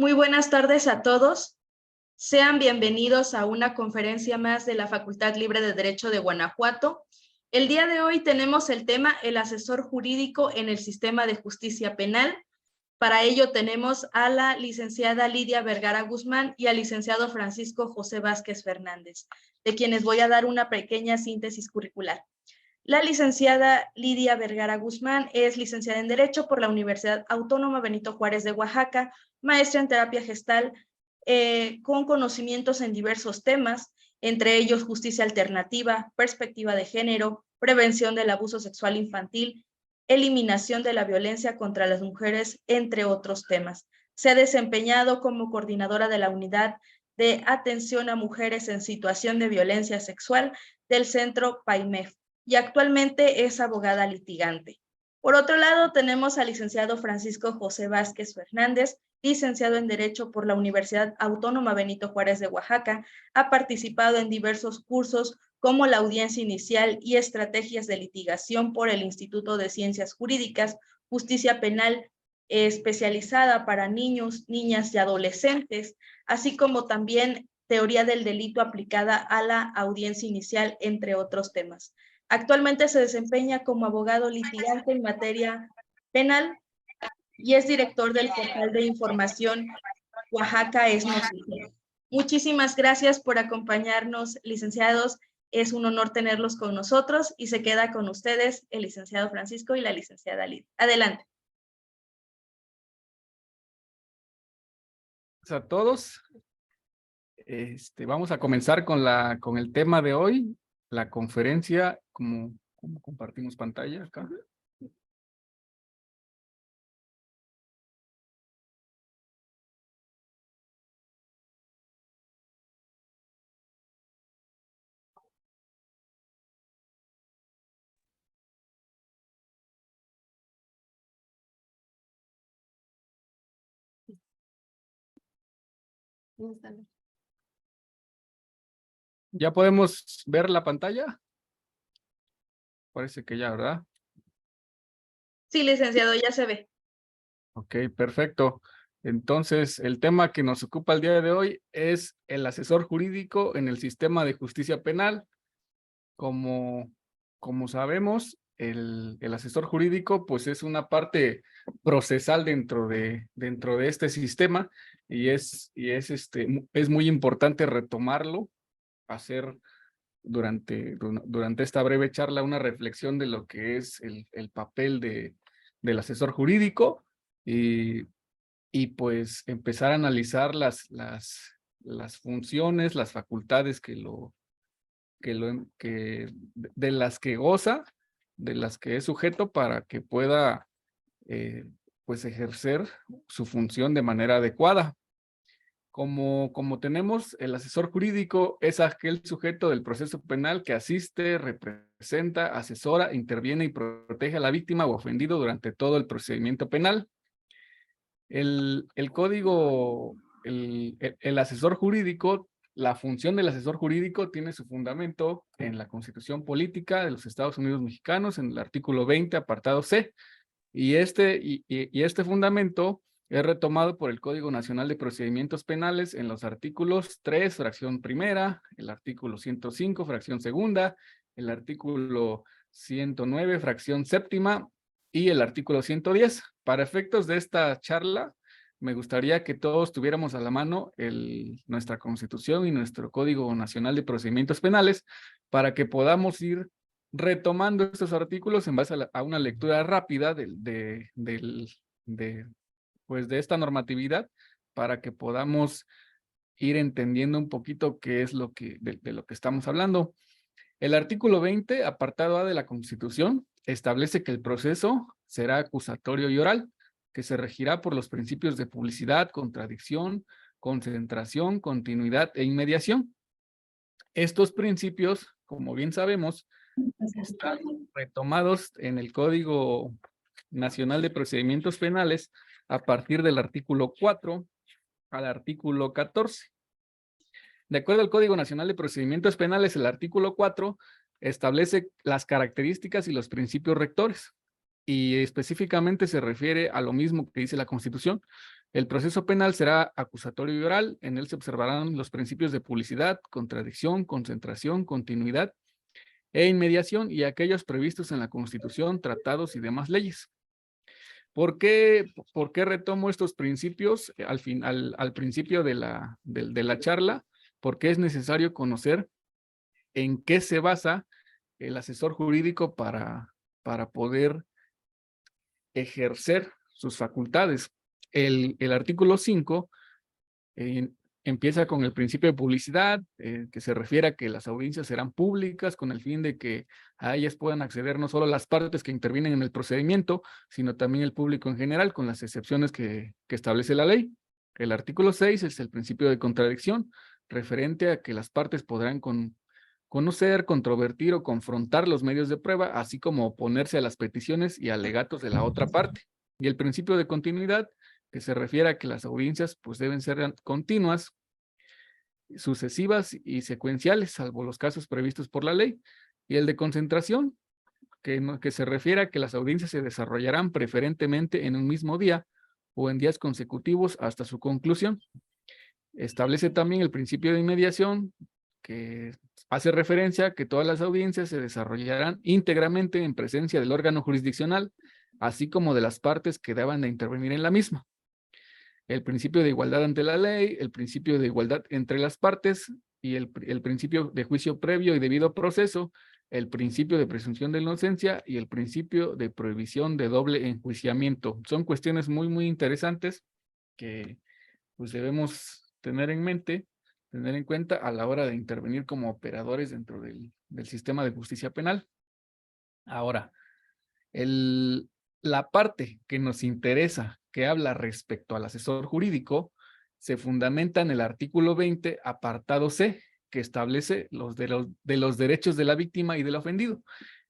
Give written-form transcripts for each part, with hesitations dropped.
Muy buenas tardes a todos. Sean bienvenidos a una conferencia más de la Facultad Libre de Derecho de Guanajuato. El día de hoy tenemos el tema el asesor jurídico en el sistema de justicia penal. Para ello tenemos a la licenciada Lidia Vergara Guzmán y al licenciado Francisco José Vázquez Fernández, de quienes voy a dar una pequeña síntesis curricular. La licenciada Lidia Vergara Guzmán es licenciada en Derecho por la Universidad Autónoma Benito Juárez de Oaxaca, maestra en terapia gestal, con conocimientos en diversos temas, entre ellos justicia alternativa, perspectiva de género, prevención del abuso sexual infantil, eliminación de la violencia contra las mujeres, entre otros temas. Se ha desempeñado como coordinadora de la unidad de atención a mujeres en situación de violencia sexual del Centro PAIMEF y actualmente es abogada litigante. Por otro lado, tenemos al licenciado Francisco José Vázquez Fernández, licenciado en Derecho por la Universidad Autónoma Benito Juárez de Oaxaca. Ha participado en diversos cursos como la audiencia inicial y estrategias de litigación por el Instituto de Ciencias Jurídicas, justicia penal especializada para niños, niñas y adolescentes, así como también teoría del delito aplicada a la audiencia inicial, entre otros temas. Actualmente se desempeña como abogado litigante en materia penal y es director del portal de información Oaxaca es Noticia. Muchísimas gracias por acompañarnos, licenciados. Es un honor tenerlos con nosotros y se queda con ustedes el licenciado Francisco y la licenciada Lidia. Adelante. A todos. Vamos a comenzar con el tema de hoy, la conferencia, como compartimos pantalla acá. ¿Ya podemos ver la pantalla? Parece que ya, ¿verdad? Sí, licenciado, ya se ve. Ok, perfecto. Entonces, el tema que nos ocupa el día de hoy es el asesor jurídico en el sistema de justicia penal. Como sabemos, el asesor jurídico pues es una parte procesal dentro de este sistema y es muy importante retomarlo, hacer durante esta breve charla una reflexión de lo que es el papel del asesor jurídico y pues empezar a analizar las funciones, las facultades de las que goza, de las que es sujeto para que pueda pues ejercer su función de manera adecuada. Como tenemos, el asesor jurídico es aquel sujeto del proceso penal que asiste, representa, asesora, interviene y protege a la víctima o ofendido durante todo el procedimiento penal. El asesor jurídico, la función del asesor jurídico tiene su fundamento en la Constitución Política de los Estados Unidos Mexicanos, en el artículo 20, apartado C, y este fundamento es retomado por el Código Nacional de Procedimientos Penales en los artículos 3, fracción primera, el artículo 105, fracción segunda, el artículo 109, fracción séptima y el artículo 110. Para efectos de esta charla, me gustaría que todos tuviéramos a la mano nuestra Constitución y nuestro Código Nacional de Procedimientos Penales para que podamos ir retomando estos artículos en base a una lectura rápida de esta normatividad para que podamos ir entendiendo un poquito qué es de lo que estamos hablando. El artículo 20, apartado A de la Constitución, establece que el proceso será acusatorio y oral, que se regirá por los principios de publicidad, contradicción, concentración, continuidad e inmediación. Estos principios, como bien sabemos, están retomados en el Código Nacional de Procedimientos Penales a partir del artículo 4 al artículo 14. De acuerdo al Código Nacional de Procedimientos Penales, el artículo 4 establece las características y los principios rectores. y específicamente se refiere a lo mismo que dice la Constitución. El proceso penal será acusatorio y oral. En él se observarán los principios de publicidad, contradicción, concentración, continuidad e inmediación y aquellos previstos en la Constitución, tratados y demás leyes. ¿Por qué retomo estos principios al principio de la charla? Porque es necesario conocer en qué se basa el asesor jurídico para poder ejercer sus facultades. El artículo 5 empieza con el principio de publicidad, que se refiere a que las audiencias serán públicas con el fin de que a ellas puedan acceder no solo las partes que intervienen en el procedimiento, sino también el público en general, con las excepciones que establece la ley. El artículo 6 es el principio de contradicción, referente a que las partes podrán conocer, controvertir o confrontar los medios de prueba, así como oponerse a las peticiones y alegatos de la otra parte. Y el principio de continuidad, que se refiere a que las audiencias pues deben ser continuas, sucesivas y secuenciales, salvo los casos previstos por la ley. Y el de concentración, que se refiere a que las audiencias se desarrollarán preferentemente en un mismo día o en días consecutivos hasta su conclusión. Establece también el principio de inmediación, que hace referencia a que todas las audiencias se desarrollarán íntegramente en presencia del órgano jurisdiccional, así como de las partes que deban de intervenir en la misma. El principio de igualdad ante la ley, el principio de igualdad entre las partes y el principio de juicio previo y debido proceso, el principio de presunción de inocencia y el principio de prohibición de doble enjuiciamiento. Son cuestiones muy, muy interesantes que pues debemos tener en mente, tener en cuenta a la hora de intervenir como operadores dentro del sistema de justicia penal. Ahora, la parte que nos interesa, que habla respecto al asesor jurídico, se fundamenta en el artículo 20, apartado C, que establece de los derechos de la víctima y del ofendido.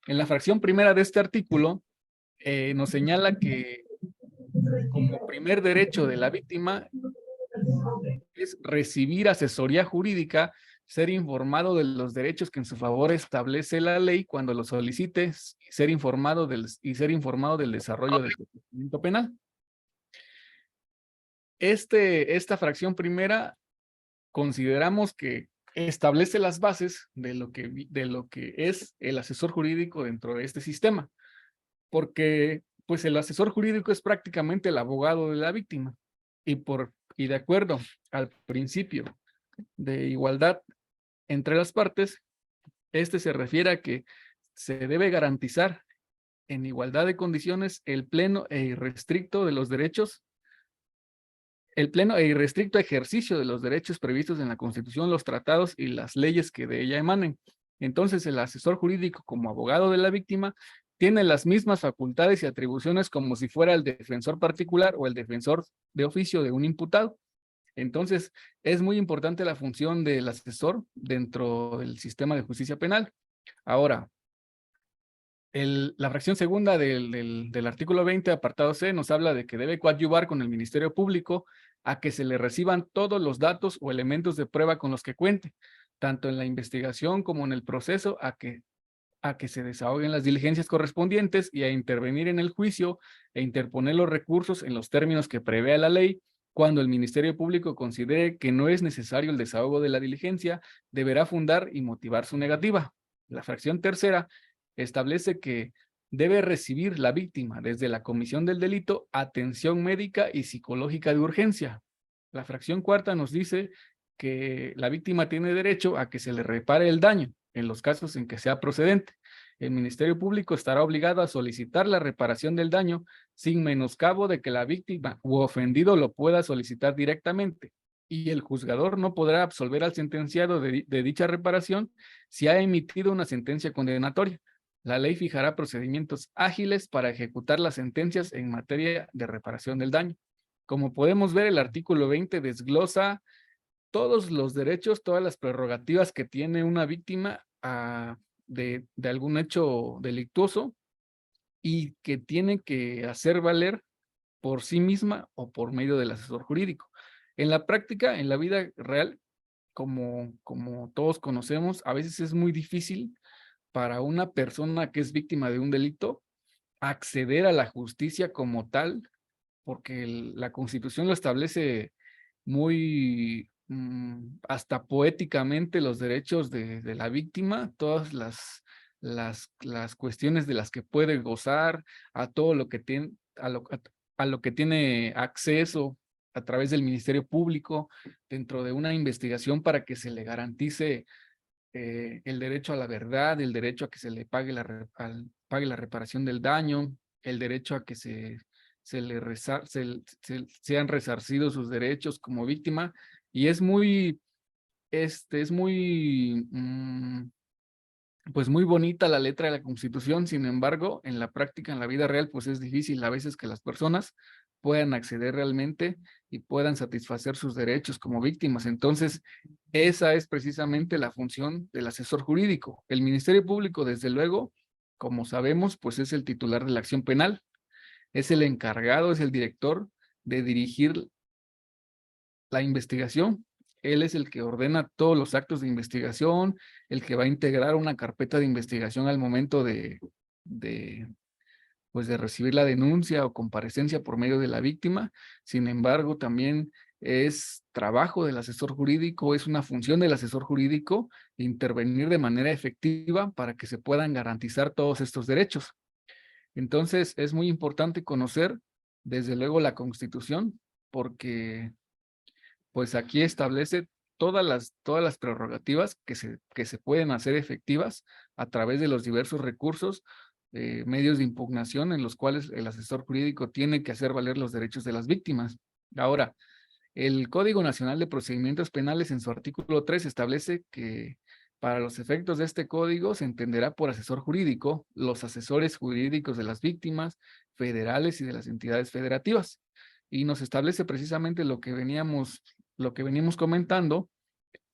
En la fracción primera de este artículo, nos señala que como primer derecho de la víctima es recibir asesoría jurídica, ser informado de los derechos que en su favor establece la ley cuando lo solicite, y ser informado del desarrollo del procedimiento penal. Esta fracción primera consideramos que establece las bases de lo que es el asesor jurídico dentro de este sistema, porque pues el asesor jurídico es prácticamente el abogado de la víctima y de acuerdo al principio de igualdad entre las partes, este se refiere a que se debe garantizar en igualdad de condiciones el pleno e irrestricto ejercicio de los derechos previstos en la Constitución, los tratados y las leyes que de ella emanen. Entonces, el asesor jurídico como abogado de la víctima tiene las mismas facultades y atribuciones como si fuera el defensor particular o el defensor de oficio de un imputado. Entonces, es muy importante la función del asesor dentro del sistema de justicia penal. Ahora, la fracción segunda del artículo 20, apartado C, nos habla de que debe coadyuvar con el Ministerio Público a que se le reciban todos los datos o elementos de prueba con los que cuente, tanto en la investigación como en el proceso, a que se desahoguen las diligencias correspondientes y a intervenir en el juicio e interponer los recursos en los términos que prevea la ley. Cuando el Ministerio Público considere que no es necesario el desahogo de la diligencia, deberá fundar y motivar su negativa. La fracción tercera establece que debe recibir la víctima desde la comisión del delito atención médica y psicológica de urgencia. La fracción cuarta nos dice que la víctima tiene derecho a que se le repare el daño en los casos en que sea procedente. El Ministerio Público estará obligado a solicitar la reparación del daño sin menoscabo de que la víctima u ofendido lo pueda solicitar directamente, y el juzgador no podrá absolver al sentenciado de dicha reparación si ha emitido una sentencia condenatoria. La ley fijará procedimientos ágiles para ejecutar las sentencias en materia de reparación del daño. Como podemos ver, el artículo 20 desglosa todos los derechos, todas las prerrogativas que tiene una víctima de algún hecho delictuoso y que tiene que hacer valer por sí misma o por medio del asesor jurídico. En la práctica, en la vida real, como todos conocemos, a veces es muy difícil para una persona que es víctima de un delito acceder a la justicia como tal, porque la Constitución lo establece muy hasta poéticamente los derechos de la víctima, todas las cuestiones de las que puede gozar, a todo lo que tiene, a lo que tiene acceso a través del Ministerio Público dentro de una investigación para que se le garantice el derecho a la verdad, el derecho a que se le pague pague la reparación del daño, el derecho a que sean resarcidos sus derechos como víctima, y es muy, pues muy bonita la letra de la Constitución. Sin embargo, en la práctica, en la vida real, pues es difícil a veces que las personas puedan acceder realmente y puedan satisfacer sus derechos como víctimas. Entonces, esa es precisamente la función del asesor jurídico. El Ministerio Público, desde luego, como sabemos, pues es el titular de la acción penal, es el encargado, es el director de dirigir la investigación. Él es el que ordena todos los actos de investigación, el que va a integrar una carpeta de investigación al momento pues de recibir la denuncia o comparecencia por medio de la víctima. Sin embargo, también es trabajo del asesor jurídico, es una función del asesor jurídico intervenir de manera efectiva para que se puedan garantizar todos estos derechos. Entonces, es muy importante conocer, desde luego, la Constitución, porque pues aquí establece todas las prerrogativas que se pueden hacer efectivas a través de los diversos recursos, medios de impugnación en los cuales el asesor jurídico tiene que hacer valer los derechos de las víctimas. Ahora, el Código Nacional de Procedimientos Penales en su artículo 3 establece que para los efectos de este código se entenderá por asesor jurídico los asesores jurídicos de las víctimas federales y de las entidades federativas. Y nos establece precisamente lo que veníamos comentando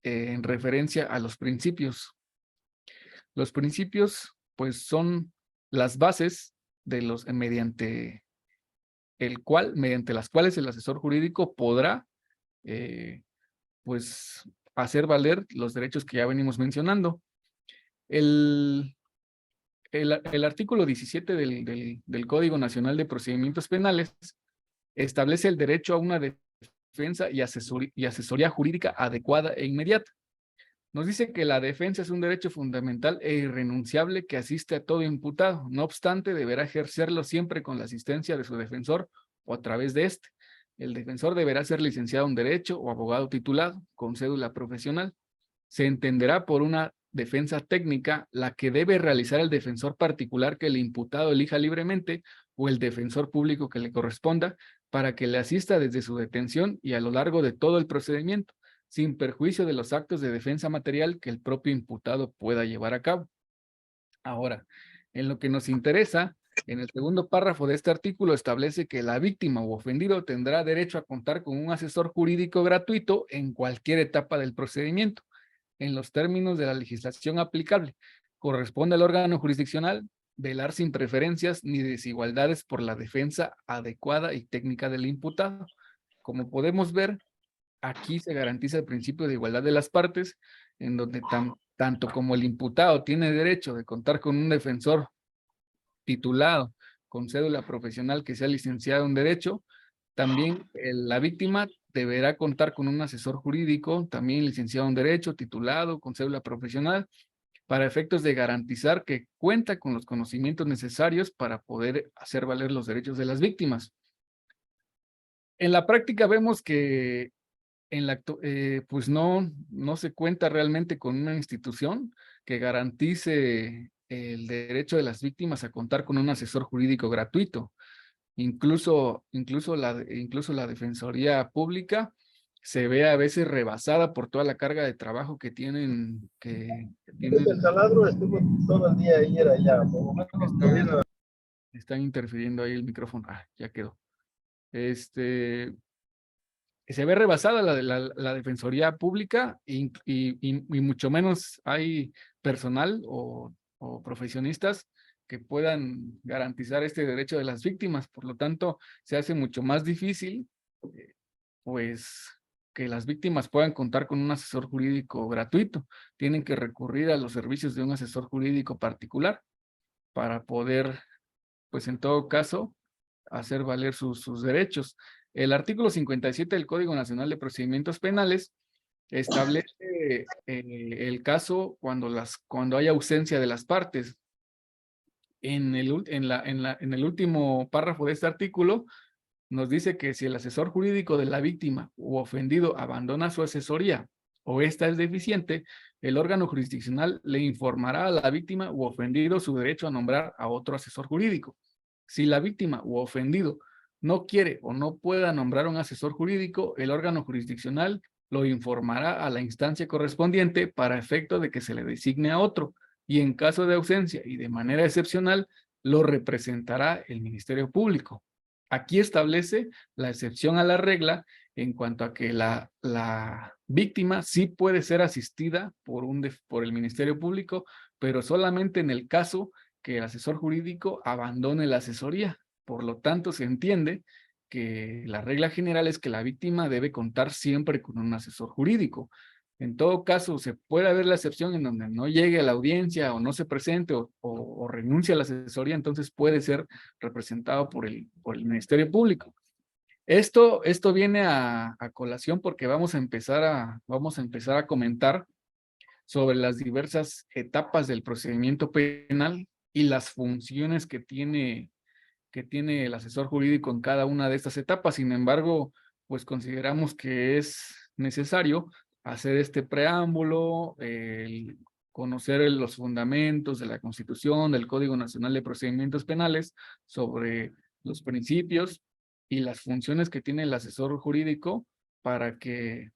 en referencia a los principios. Los principios, pues, son las bases de mediante las cuales el asesor jurídico podrá, pues, hacer valer los derechos que ya venimos mencionando. El, el artículo 17 del Código Nacional de Procedimientos Penales establece el derecho a una defensa y asesoría jurídica adecuada e inmediata. Nos dice que la defensa es un derecho fundamental e irrenunciable que asiste a todo imputado. No obstante, deberá ejercerlo siempre con la asistencia de su defensor o a través de éste. El defensor deberá ser licenciado en Derecho o abogado titulado, con cédula profesional. Se entenderá por una defensa técnica la que debe realizar el defensor particular que el imputado elija libremente o el defensor público que le corresponda para que le asista desde su detención y a lo largo de todo el procedimiento, sin perjuicio de los actos de defensa material que el propio imputado pueda llevar a cabo. Ahora, en lo que nos interesa, en el segundo párrafo de este artículo establece que la víctima u ofendido tendrá derecho a contar con un asesor jurídico gratuito en cualquier etapa del procedimiento, en los términos de la legislación aplicable. Corresponde al órgano jurisdiccional velar sin preferencias ni desigualdades por la defensa adecuada y técnica del imputado. Como podemos ver, aquí se garantiza el principio de igualdad de las partes, en donde tanto como el imputado tiene derecho de contar con un defensor titulado, con cédula profesional que sea licenciado en Derecho, también la víctima deberá contar con un asesor jurídico, también licenciado en Derecho, titulado, con cédula profesional, para efectos de garantizar que cuenta con los conocimientos necesarios para poder hacer valer los derechos de las víctimas. En la práctica vemos que pues no se cuenta realmente con una institución que garantice el derecho de las víctimas a contar con un asesor jurídico gratuito. Incluso la Defensoría Pública se ve a veces rebasada por toda la carga de trabajo que tienen. El taladro estuvo todo el día ayer allá, por lo menos están interfiriendo ahí el micrófono. Ya quedó. Se ve rebasada la Defensoría Pública y mucho menos hay personal o profesionistas que puedan garantizar este derecho de las víctimas. Por lo tanto, se hace mucho más difícil, pues, que las víctimas puedan contar con un asesor jurídico gratuito. Tienen que recurrir a los servicios de un asesor jurídico particular para poder pues en todo caso, hacer valer sus derechos. El artículo 57 del Código Nacional de Procedimientos Penales establece el caso cuando hay ausencia de las partes. En el último párrafo de este artículo nos dice que si el asesor jurídico de la víctima u ofendido abandona su asesoría o ésta es deficiente, el órgano jurisdiccional le informará a la víctima u ofendido su derecho a nombrar a otro asesor jurídico. Si la víctima u ofendido no quiere o no pueda nombrar un asesor jurídico, el órgano jurisdiccional lo informará a la instancia correspondiente para efecto de que se le designe a otro, y en caso de ausencia y de manera excepcional, lo representará el Ministerio Público. Aquí establece la excepción a la regla en cuanto a que la víctima sí puede ser asistida por el Ministerio Público, pero solamente en el caso que el asesor jurídico abandone la asesoría. Por lo tanto, se entiende que la regla general es que la víctima debe contar siempre con un asesor jurídico. En todo caso, se puede haber la excepción en donde no llegue a la audiencia o no se presente o renuncie a la asesoría, entonces puede ser representado por el Ministerio Público. Esto viene a colación porque vamos a empezar a comentar sobre las diversas etapas del procedimiento penal y las funciones que tiene el asesor jurídico en cada una de estas etapas. Sin embargo, pues consideramos que es necesario hacer este preámbulo, conocer los fundamentos de la Constitución, del Código Nacional de Procedimientos Penales, sobre los principios y las funciones que tiene el asesor jurídico para que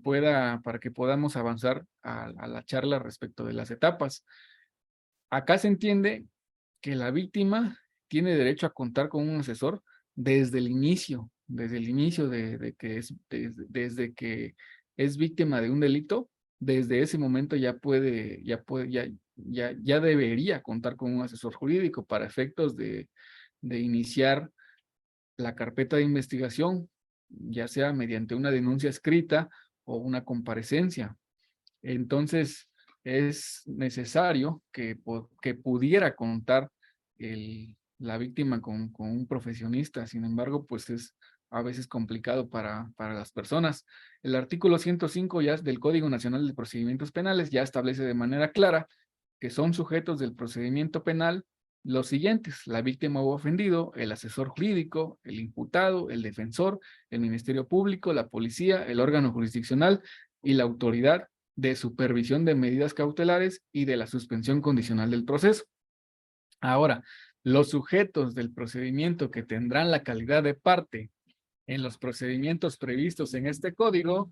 podamos avanzar a la charla respecto de las etapas. Acá se entiende que la víctima tiene derecho a contar con un asesor desde el inicio desde que es víctima de un delito. Desde ese momento ya debería contar con un asesor jurídico para efectos de iniciar la carpeta de investigación, ya sea mediante una denuncia escrita o una comparecencia. Entonces, es necesario que pudiera contar la víctima con un profesionista. Sin embargo, pues es a veces complicado para las personas. El artículo 105 ya del Código Nacional de Procedimientos Penales ya establece de manera clara que son sujetos del procedimiento penal los siguientes: la víctima o ofendido, el asesor jurídico, el imputado, el defensor, el Ministerio Público, la policía, el órgano jurisdiccional y la autoridad de supervisión de medidas cautelares y de la suspensión condicional del proceso. Ahora, los sujetos del procedimiento que tendrán la calidad de parte en los procedimientos previstos en este código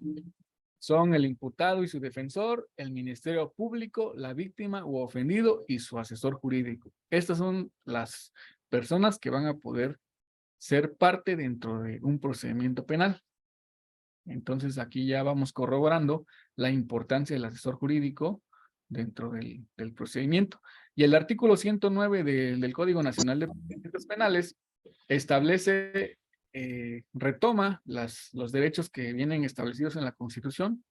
son el imputado y su defensor, el Ministerio Público, la víctima u ofendido y su asesor jurídico. Estas son las personas que van a poder ser parte dentro de un procedimiento penal. Entonces aquí ya vamos corroborando la importancia del asesor jurídico dentro del procedimiento. Y el artículo 109 del Código Nacional de Procedimientos Penales establece, retoma los derechos que vienen establecidos en la Constitución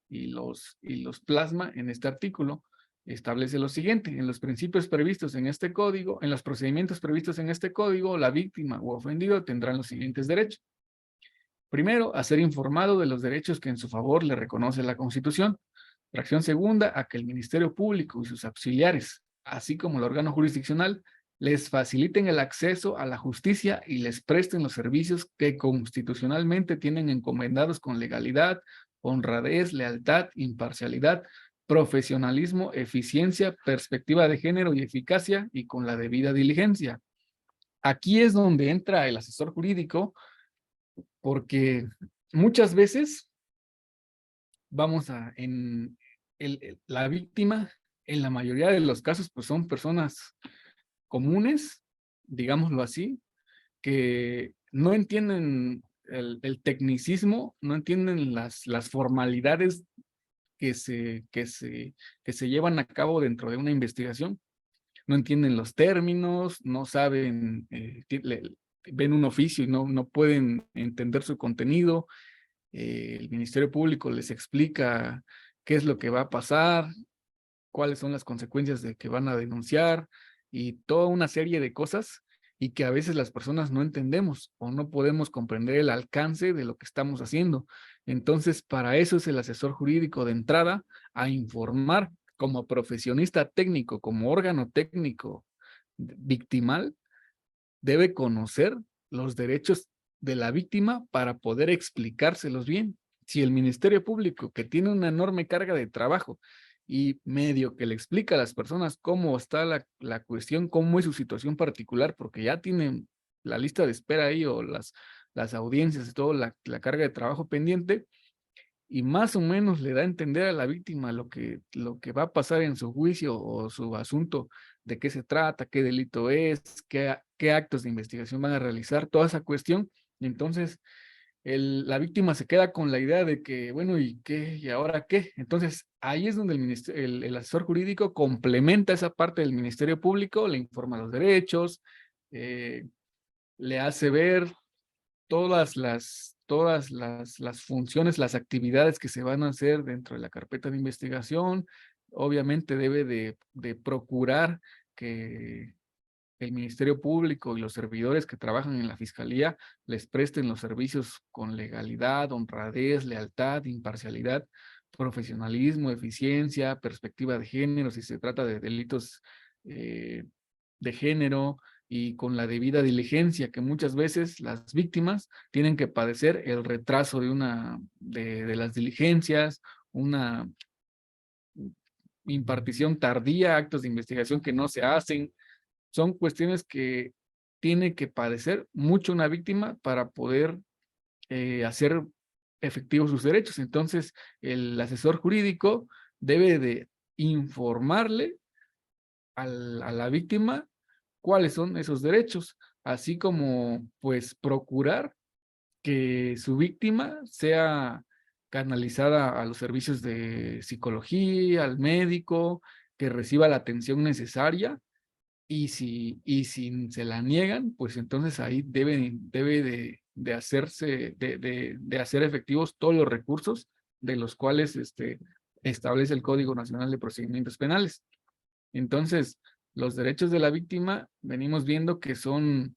y los plasma en este artículo. Establece lo siguiente: en los principios previstos en este código, en los procedimientos previstos en este código, la víctima u ofendido tendrán los siguientes derechos. Primero, a ser informado de los derechos que en su favor le reconoce la Constitución. Fracción segunda, a que el Ministerio Público y sus auxiliares, así como el órgano jurisdiccional, les faciliten el acceso a la justicia y les presten los servicios que constitucionalmente tienen encomendados con legalidad, honradez, lealtad, imparcialidad, profesionalismo, eficiencia, perspectiva de género y eficacia, y con la debida diligencia. Aquí es donde entra el asesor jurídico, porque muchas veces la víctima, en la mayoría de los casos, pues son personas comunes, digámoslo así, que no entienden el tecnicismo, no entienden las formalidades que se llevan a cabo dentro de una investigación, no entienden los términos, no saben, ven un oficio y no pueden entender su contenido. El Ministerio Público les explica qué es lo que va a pasar, cuáles son las consecuencias de que van a denunciar, y toda una serie de cosas y que a veces las personas no entendemos o no podemos comprender el alcance de lo que estamos haciendo. Entonces, para eso es el asesor jurídico de entrada, a informar como profesionista técnico, como órgano técnico victimal, debe conocer los derechos de la víctima para poder explicárselos bien. Si el Ministerio Público, que tiene una enorme carga de trabajo y medio que le explica a las personas cómo está la cuestión, cómo es su situación particular, porque ya tienen la lista de espera ahí o las audiencias y todo, la carga de trabajo pendiente, y más o menos le da a entender a la víctima lo que va a pasar en su juicio o su asunto, de qué se trata, qué delito es, qué actos de investigación van a realizar, toda esa cuestión. Entonces, la víctima se queda con la idea de que, bueno, ¿y qué? ¿Y ahora qué? Entonces, ahí es donde el asesor jurídico complementa esa parte del Ministerio Público, le informa los derechos, le hace ver todas las funciones, las actividades que se van a hacer dentro de la carpeta de investigación. Obviamente debe de procurar que el Ministerio Público y los servidores que trabajan en la Fiscalía les presten los servicios con legalidad, honradez, lealtad, imparcialidad, profesionalismo, eficiencia, perspectiva de género, si se trata de delitos de género, y con la debida diligencia, que muchas veces las víctimas tienen que padecer el retraso de las diligencias, una impartición tardía, actos de investigación que no se hacen. Son cuestiones que tiene que padecer mucho una víctima para poder hacer efectivos sus derechos. Entonces, el asesor jurídico debe de informarle a la víctima cuáles son esos derechos, así como pues procurar que su víctima sea canalizada a los servicios de psicología, al médico, que reciba la atención necesaria, y si se la niegan, pues entonces ahí debe de hacerse, de hacer efectivos todos los recursos de los cuales establece el Código Nacional de Procedimientos Penales. Entonces, los derechos de la víctima venimos viendo que son,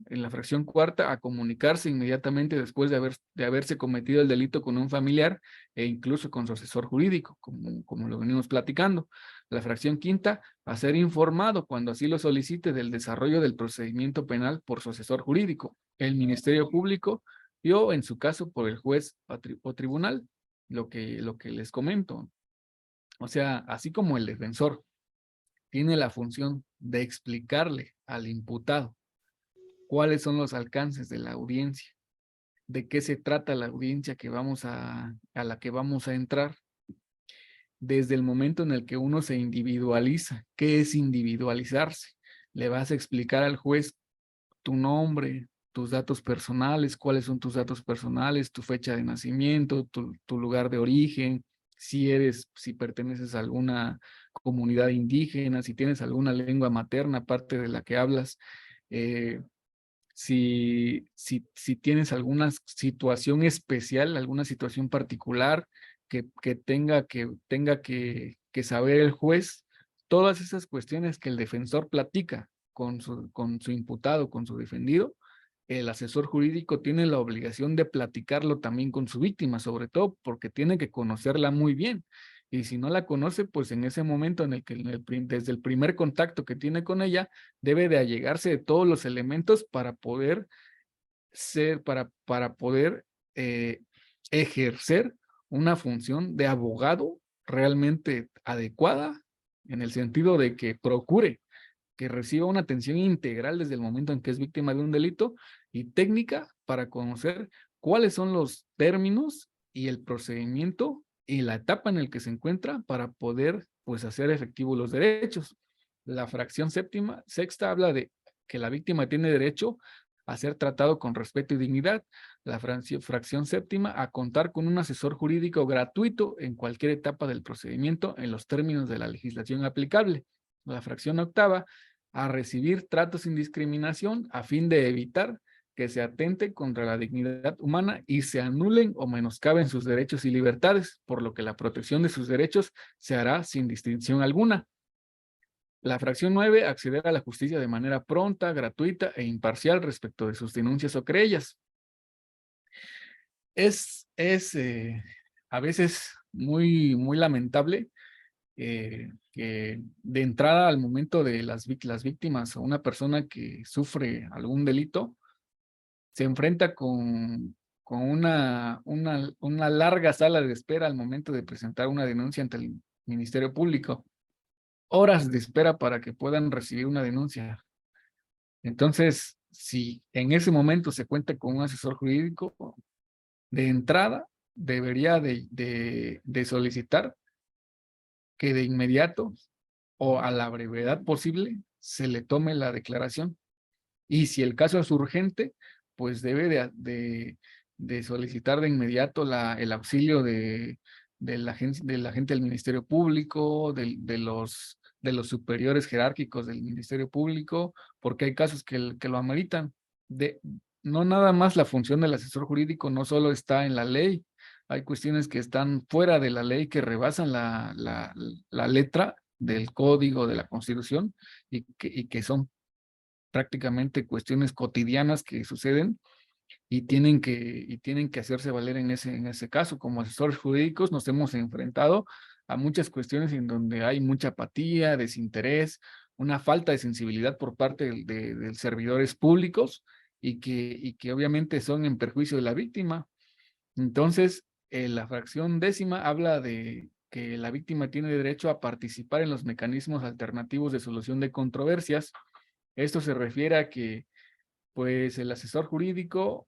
en la fracción cuarta, a comunicarse inmediatamente después de haberse cometido el delito con un familiar e incluso con su asesor jurídico, como lo venimos platicando. La fracción quinta, a ser informado cuando así lo solicite del desarrollo del procedimiento penal por su asesor jurídico, el Ministerio Público o en su caso por el juez o tribunal, lo que les comento. O sea, así como el defensor tiene la función de explicarle al imputado cuáles son los alcances de la audiencia, de qué se trata la audiencia a la que vamos a entrar, desde el momento en el que uno se individualiza. ¿Qué es individualizarse? Le vas a explicar al juez tu nombre, tus datos personales, cuáles son tus datos personales, tu fecha de nacimiento, tu lugar de origen, si perteneces a alguna comunidad indígena, si tienes alguna lengua materna aparte de la que hablas, si tienes alguna situación especial, alguna situación particular que tenga que saber el juez, todas esas cuestiones que el defensor platica con su imputado, con su defendido, el asesor jurídico tiene la obligación de platicarlo también con su víctima, sobre todo porque tiene que conocerla muy bien. Y si no la conoce, pues en ese momento en el que desde el primer contacto que tiene con ella, debe de allegarse de todos los elementos para poder ejercer una función de abogado realmente adecuada, en el sentido de que procure que reciba una atención integral desde el momento en que es víctima de un delito, y técnica para conocer cuáles son los términos y el procedimiento y la etapa en el que se encuentra para poder pues hacer efectivos los derechos. La fracción sexta habla de que la víctima tiene derecho a ser tratado con respeto y dignidad. La fracción séptima, a contar con un asesor jurídico gratuito en cualquier etapa del procedimiento en los términos de la legislación aplicable. La fracción octava, a recibir tratos sin discriminación a fin de evitar que se atente contra la dignidad humana y se anulen o menoscaben sus derechos y libertades, por lo que la protección de sus derechos se hará sin distinción alguna. La fracción 9, acceder a la justicia de manera pronta, gratuita e imparcial respecto de sus denuncias o querellas. Es a veces muy lamentable que de entrada al momento de las víctimas o una persona que sufre algún delito, se enfrenta con una larga sala de espera al momento de presentar una denuncia ante el Ministerio Público. Horas de espera para que puedan recibir una denuncia. Entonces, si en ese momento se cuenta con un asesor jurídico, de entrada debería de solicitar que de inmediato o a la brevedad posible se le tome la declaración. Y si el caso es urgente, pues debe de solicitar de inmediato el auxilio del agente del Ministerio Público, de los superiores jerárquicos del Ministerio Público, porque hay casos que lo ameritan. No nada más la función del asesor jurídico no solo está en la ley, hay cuestiones que están fuera de la ley, que rebasan la letra del código de la Constitución y que son prácticamente cuestiones cotidianas que suceden y tienen que hacerse valer en ese caso. Como asesores jurídicos nos hemos enfrentado a muchas cuestiones en donde hay mucha apatía, desinterés, una falta de sensibilidad por parte de servidores públicos y que obviamente son en perjuicio de la víctima. Entonces, la fracción 10ª habla de que la víctima tiene derecho a participar en los mecanismos alternativos de solución de controversias. Esto se refiere a que, pues, el asesor jurídico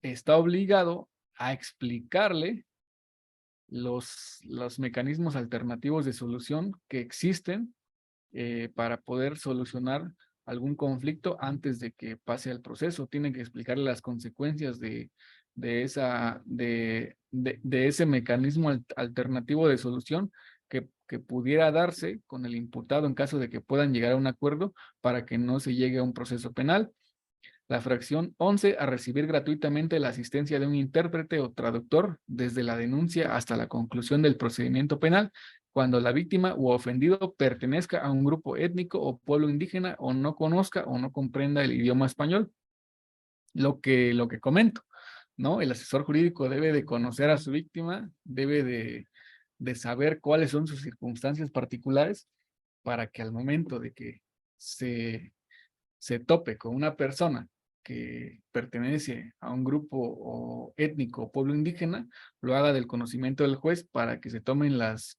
está obligado a explicarle los mecanismos alternativos de solución que existen para poder solucionar algún conflicto antes de que pase al proceso. Tienen que explicarle las consecuencias de ese mecanismo alternativo de solución que pudiera darse con el imputado en caso de que puedan llegar a un acuerdo para que no se llegue a un proceso penal. La fracción 11, a recibir gratuitamente la asistencia de un intérprete o traductor desde la denuncia hasta la conclusión del procedimiento penal, cuando la víctima u ofendido pertenezca a un grupo étnico o pueblo indígena o no conozca o no comprenda el idioma español. Lo que comento, ¿no? El asesor jurídico debe de conocer a su víctima, debe de saber cuáles son sus circunstancias particulares para que al momento de que se tope con una persona que pertenece a un grupo étnico o pueblo indígena, lo haga del conocimiento del juez para que se tomen las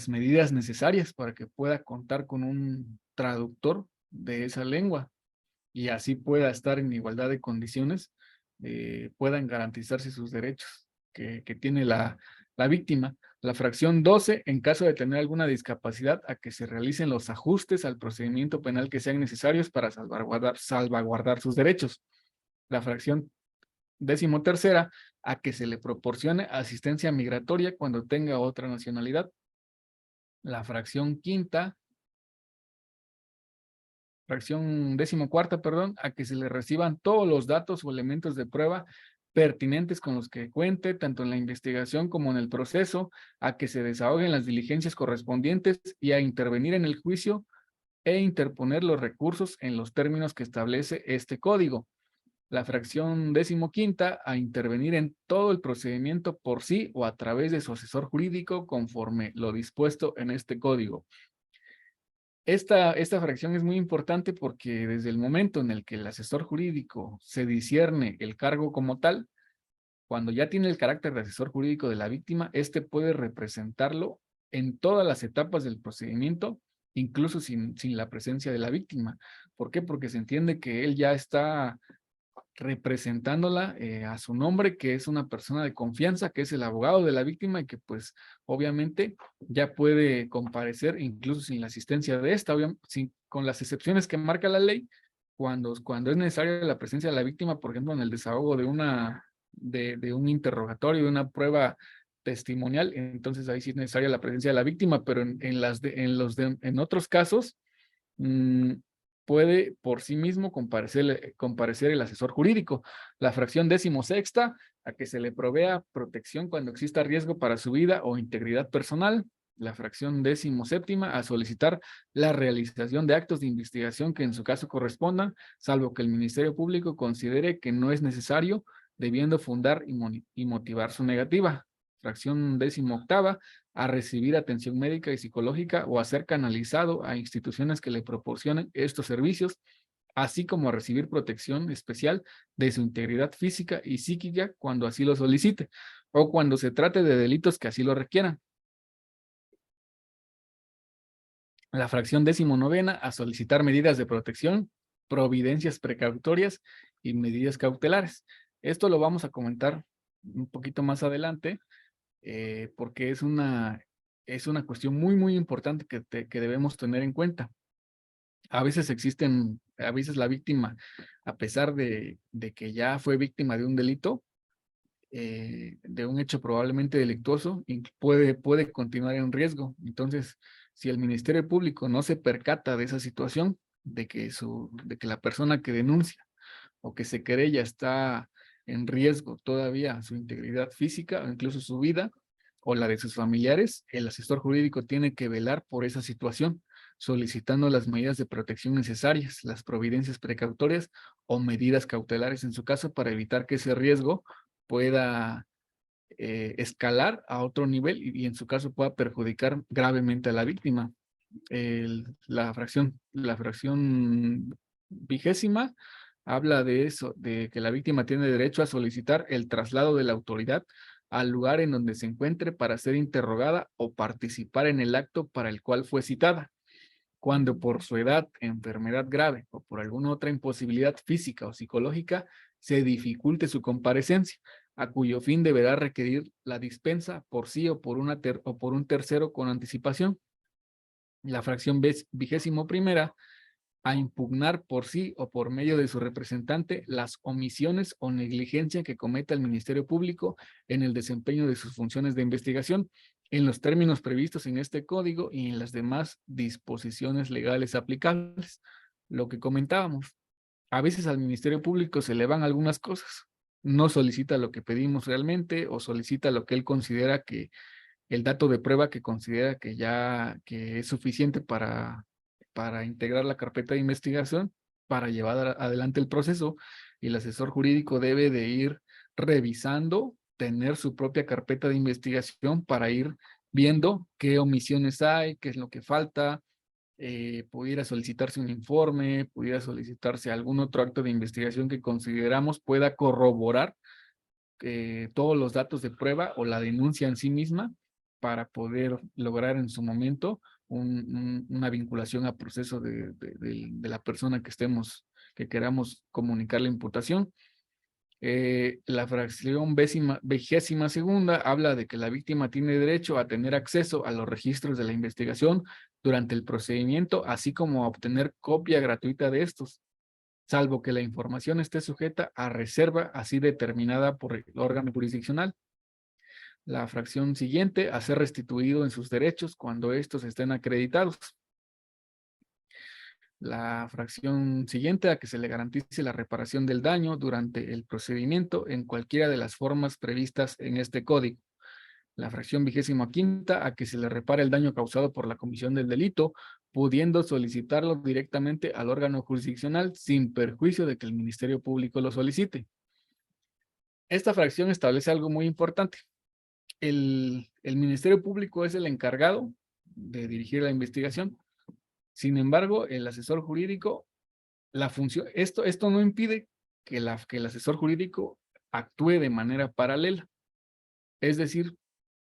medidas necesarias para que pueda contar con un traductor de esa lengua y así pueda estar en igualdad de condiciones, puedan garantizarse sus derechos que tiene la víctima. La fracción 12, en caso de tener alguna discapacidad, a que se realicen los ajustes al procedimiento penal que sean necesarios para salvaguardar sus derechos. La fracción 13ª, a que se le proporcione asistencia migratoria cuando tenga otra nacionalidad. La fracción 5ª, fracción 14ª, perdón, a que se le reciban todos los datos o elementos de prueba pertinentes con los que cuente, tanto en la investigación como en el proceso, a que se desahoguen las diligencias correspondientes y a intervenir en el juicio e interponer los recursos en los términos que establece este código. La fracción 15ª, a intervenir en todo el procedimiento por sí o a través de su asesor jurídico conforme lo dispuesto en este código. Esta fracción es muy importante porque desde el momento en el que el asesor jurídico se discierne el cargo como tal, cuando ya tiene el carácter de asesor jurídico de la víctima, este puede representarlo en todas las etapas del procedimiento, incluso sin la presencia de la víctima. ¿Por qué? Porque se entiende que él ya está representándola a su nombre, que es una persona de confianza, que es el abogado de la víctima y que pues obviamente ya puede comparecer incluso sin la asistencia de esta, con las excepciones que marca la ley, cuando es necesaria la presencia de la víctima, por ejemplo en el desahogo de un interrogatorio, de una prueba testimonial, entonces ahí sí es necesaria la presencia de la víctima, pero en otros casos puede por sí mismo comparecer el asesor jurídico. La fracción 16ª, a que se le provea protección cuando exista riesgo para su vida o integridad personal. La fracción 17ª, a solicitar la realización de actos de investigación que en su caso correspondan, salvo que el Ministerio Público considere que no es necesario, debiendo fundar y motivar su negativa. Fracción 18ª, a recibir atención médica y psicológica o a ser canalizado a instituciones que le proporcionen estos servicios, así como a recibir protección especial de su integridad física y psíquica cuando así lo solicite, o cuando se trate de delitos que así lo requieran. La fracción 19ª, a solicitar medidas de protección, providencias precautorias y medidas cautelares. Esto lo vamos a comentar un poquito más adelante, porque es una cuestión muy, muy importante que debemos tener en cuenta. A veces la víctima, a pesar de que ya fue víctima de un delito, de un hecho probablemente delictuoso, y puede continuar en riesgo. Entonces, si el Ministerio Público no se percata de esa situación, de que la persona que denuncia o que se querella está en riesgo todavía su integridad física o incluso su vida o la de sus familiares, el asesor jurídico tiene que velar por esa situación, solicitando las medidas de protección necesarias, las providencias precautorias o medidas cautelares en su caso para evitar que ese riesgo pueda escalar a otro nivel y en su caso pueda perjudicar gravemente a la víctima. La fracción 20ª habla de eso, de que la víctima tiene derecho a solicitar el traslado de la autoridad al lugar en donde se encuentre para ser interrogada o participar en el acto para el cual fue citada, cuando por su edad, enfermedad grave o por alguna otra imposibilidad física o psicológica se dificulte su comparecencia, a cuyo fin deberá requerir la dispensa por sí o por un tercero con anticipación. La fracción 21ª, a impugnar por sí o por medio de su representante las omisiones o negligencia que cometa el Ministerio Público en el desempeño de sus funciones de investigación, en los términos previstos en este código y en las demás disposiciones legales aplicables. Lo que comentábamos, a veces al Ministerio Público se le van algunas cosas, no solicita lo que pedimos realmente o solicita lo que él considera que el dato de prueba que considera que es suficiente para integrar la carpeta de investigación, para llevar adelante el proceso, y el asesor jurídico debe de ir revisando, tener su propia carpeta de investigación para ir viendo qué omisiones hay, qué es lo que falta, pudiera solicitarse un informe, pudiera solicitarse algún otro acto de investigación que consideramos pueda corroborar todos los datos de prueba o la denuncia en sí misma para poder lograr en su momento una vinculación a proceso de la persona que queramos comunicar la imputación. La fracción 22ª habla de que la víctima tiene derecho a tener acceso a los registros de la investigación durante el procedimiento, así como a obtener copia gratuita de estos, salvo que la información esté sujeta a reserva así determinada por el órgano jurisdiccional. La fracción siguiente, a ser restituido en sus derechos cuando estos estén acreditados. La fracción siguiente, a que se le garantice la reparación del daño durante el procedimiento en cualquiera de las formas previstas en este código. La fracción 25ª, a que se le repare el daño causado por la comisión del delito, pudiendo solicitarlo directamente al órgano jurisdiccional sin perjuicio de que el Ministerio Público lo solicite. Esta fracción establece algo muy importante. El Ministerio Público es el encargado de dirigir la investigación. Sin embargo, el asesor jurídico, esto no impide que el asesor jurídico actúe de manera paralela. Es decir,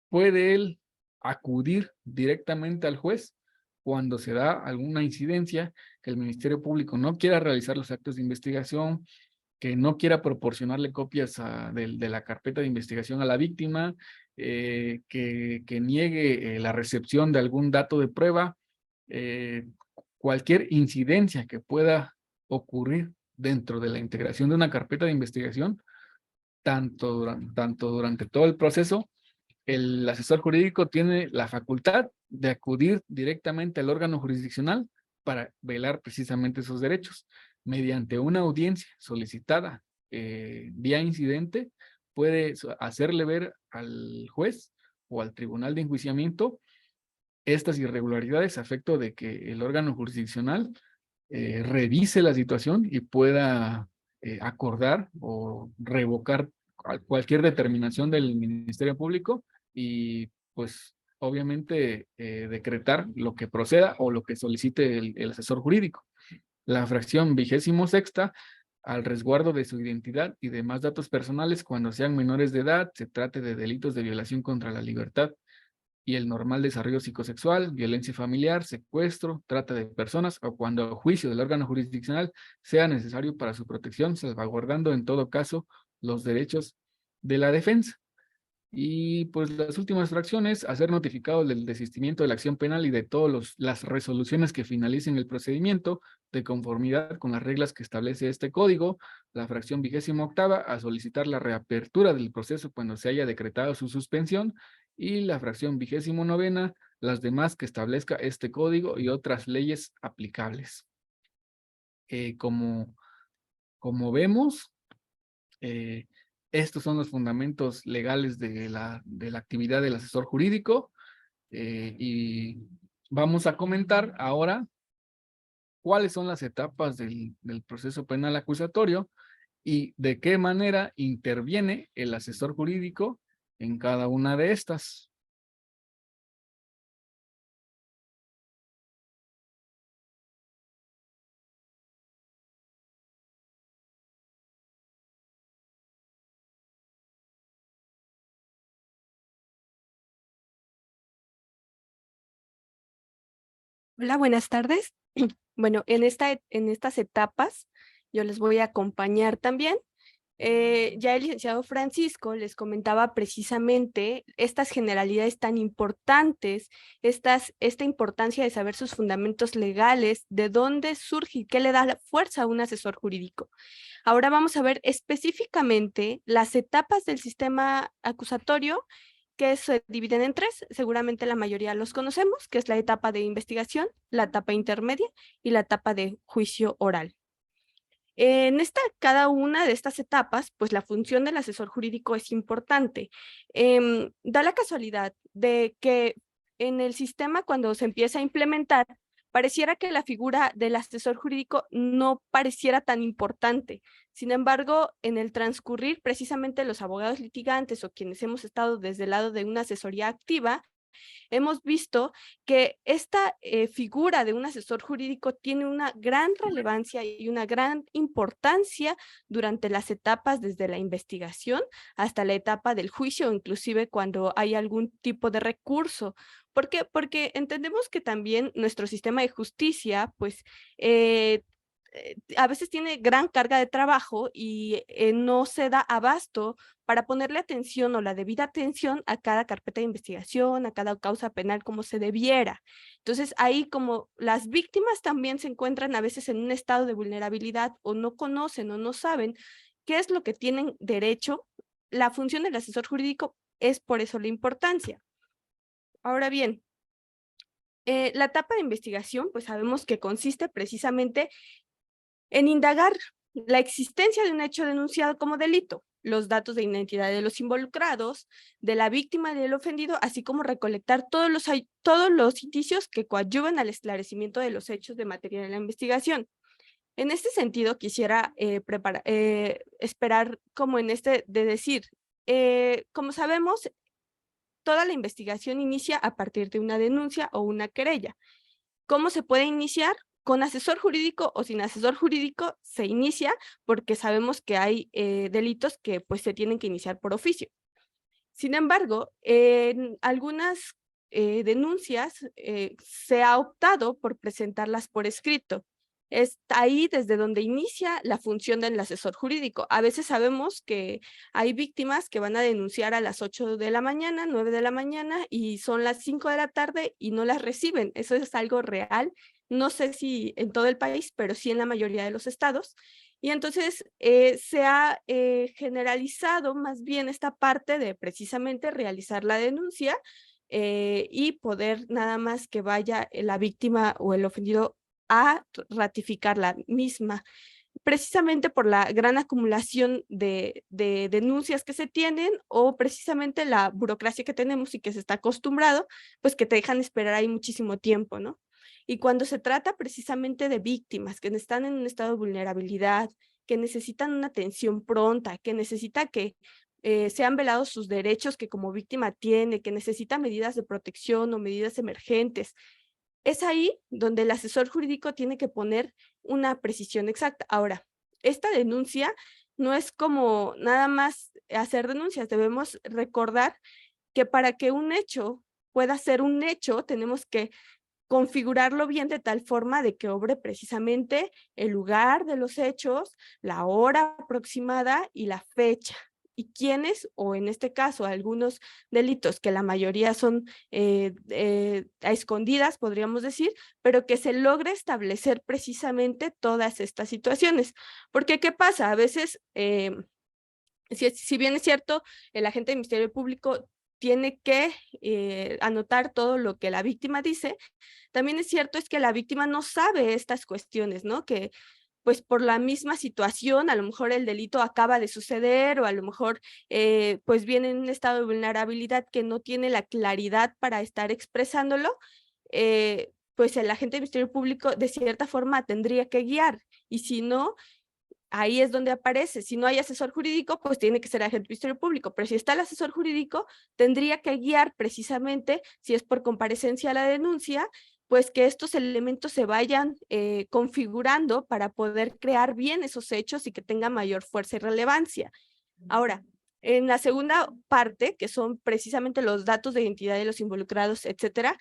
puede él acudir directamente al juez cuando se da alguna incidencia que el Ministerio Público no quiera realizar los actos de investigación, que no quiera proporcionarle copias de la carpeta de investigación a la víctima, que niegue la recepción de algún dato de prueba, cualquier incidencia que pueda ocurrir dentro de la integración de una carpeta de investigación, tanto durante todo el proceso, el asesor jurídico tiene la facultad de acudir directamente al órgano jurisdiccional para velar precisamente sus derechos. Mediante una audiencia solicitada vía incidente, puede hacerle ver al juez o al tribunal de enjuiciamiento estas irregularidades a efecto de que el órgano jurisdiccional revise la situación y pueda acordar o revocar cualquier determinación del Ministerio Público y pues obviamente decretar lo que proceda o lo que solicite el asesor jurídico. La fracción 26ª, al resguardo de su identidad y demás datos personales cuando sean menores de edad, se trate de delitos de violación contra la libertad y el normal desarrollo psicosexual, violencia familiar, secuestro, trata de personas o cuando el juicio del órgano jurisdiccional sea necesario para su protección, salvaguardando en todo caso los derechos de la defensa. Y pues las últimas fracciones, hacer notificado del desistimiento de la acción penal y de todas las resoluciones que finalicen el procedimiento de conformidad con las reglas que establece este código. La fracción 28ª, a solicitar la reapertura del proceso cuando se haya decretado su suspensión. Y la fracción 29ª, las demás que establezca este código y otras leyes aplicables. Como vemos, estos son los fundamentos legales de la actividad del asesor jurídico y vamos a comentar ahora cuáles son las etapas del proceso penal acusatorio y de qué manera interviene el asesor jurídico en cada una de estas. Hola, buenas tardes. Bueno, en estas etapas yo les voy a acompañar también. Ya el licenciado Francisco les comentaba precisamente estas generalidades tan importantes, esta importancia de saber sus fundamentos legales, de dónde surge y qué le da la fuerza a un asesor jurídico. Ahora vamos a ver específicamente las etapas del sistema acusatorio que se dividen en tres, seguramente la mayoría los conocemos, que es la etapa de investigación, la etapa intermedia y la etapa de juicio oral. Cada una de estas etapas, pues la función del asesor jurídico es importante. Da la casualidad de que en el sistema, cuando se empieza a implementar, pareciera que la figura del asesor jurídico no pareciera tan importante. Sin embargo, en el transcurrir, precisamente los abogados litigantes o quienes hemos estado desde el lado de una asesoría activa, hemos visto que esta figura de un asesor jurídico tiene una gran relevancia y una gran importancia durante las etapas desde la investigación hasta la etapa del juicio, inclusive cuando hay algún tipo de recurso. ¿Por qué? Porque entendemos que también nuestro sistema de justicia, pues, a veces tiene gran carga de trabajo y no se da abasto para ponerle atención o la debida atención a cada carpeta de investigación, a cada causa penal como se debiera. Entonces, ahí como las víctimas también se encuentran a veces en un estado de vulnerabilidad o no conocen o no saben qué es lo que tienen derecho, la función del asesor jurídico es por eso la importancia. Ahora bien, la etapa de investigación, pues sabemos que consiste precisamente en indagar la existencia de un hecho denunciado como delito, los datos de identidad de los involucrados, de la víctima y del ofendido, así como recolectar todos los indicios que coadyuven al esclarecimiento de los hechos de materia de la investigación. En este sentido, quisiera esperar como de decir, como sabemos, toda la investigación inicia a partir de una denuncia o una querella. ¿Cómo se puede iniciar? Con asesor jurídico o sin asesor jurídico se inicia porque sabemos que hay delitos que pues se tienen que iniciar por oficio. Sin embargo, en algunas denuncias se ha optado por presentarlas por escrito. Es ahí desde donde inicia la función del asesor jurídico. A veces sabemos que hay víctimas que van a denunciar a las 8 de la mañana, 9 de la mañana y son las 5 de la tarde y no las reciben. Eso es algo real. No sé si en todo el país, pero sí en la mayoría de los estados. Y entonces se ha generalizado más bien esta parte de precisamente realizar la denuncia y poder nada más que vaya la víctima o el ofendido a ratificar la misma. precisamente por la gran acumulación de denuncias que se tienen o precisamente la burocracia que tenemos y que se está acostumbrado, pues que te dejan esperar ahí muchísimo tiempo, ¿no? Y cuando se trata precisamente de víctimas que están en un estado de vulnerabilidad, que necesitan una atención pronta, que necesita que sean velados sus derechos que como víctima tiene, que necesita medidas de protección o medidas emergentes, es ahí donde el asesor jurídico tiene que poner una precisión exacta. Ahora, esta denuncia no es como nada más hacer denuncias, debemos recordar que para que un hecho pueda ser un hecho, tenemos que configurarlo bien de tal forma de que obre precisamente el lugar de los hechos, la hora aproximada y la fecha. Y quiénes, o en este caso algunos delitos, que la mayoría son a escondidas, podríamos decir, pero que se logre establecer precisamente todas estas situaciones. Porque, ¿qué pasa? A veces, si bien es cierto, el agente del Ministerio Público tiene que anotar todo lo que la víctima dice, también es cierto es que la víctima no sabe estas cuestiones, ¿no? Que pues por la misma situación, a lo mejor el delito acaba de suceder o a lo mejor pues viene en un estado de vulnerabilidad que no tiene la claridad para estar expresándolo, pues el agente del Ministerio Público de cierta forma tendría que guiar y si no, ahí es donde aparece. Si no hay asesor jurídico, pues tiene que ser agente del Ministerio Público, pero si está el asesor jurídico, tendría que guiar precisamente, si es por comparecencia a la denuncia, pues que estos elementos se vayan configurando para poder crear bien esos hechos y que tenga mayor fuerza y relevancia. Ahora, en la segunda parte, que son precisamente los datos de identidad de los involucrados, etcétera,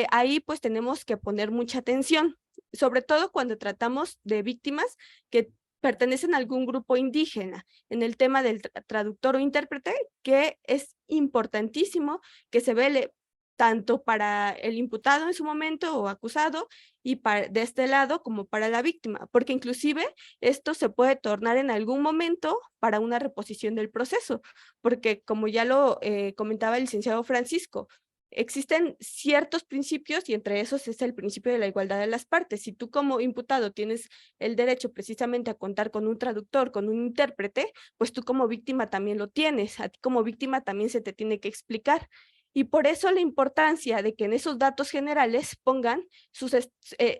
ahí pues tenemos que poner mucha atención, sobre todo cuando tratamos de víctimas que pertenecen a algún grupo indígena, en el tema del traductor o intérprete, que es importantísimo que se vele tanto para el imputado en su momento o acusado y de este lado como para la víctima, porque inclusive esto se puede tornar en algún momento para una reposición del proceso, porque como ya lo comentaba el licenciado Francisco, existen ciertos principios y entre esos es el principio de la igualdad de las partes. Si tú como imputado tienes el derecho precisamente a contar con un traductor, con un intérprete, pues tú como víctima también lo tienes. A ti como víctima también se te tiene que explicar. Y por eso la importancia de que en esos datos generales pongan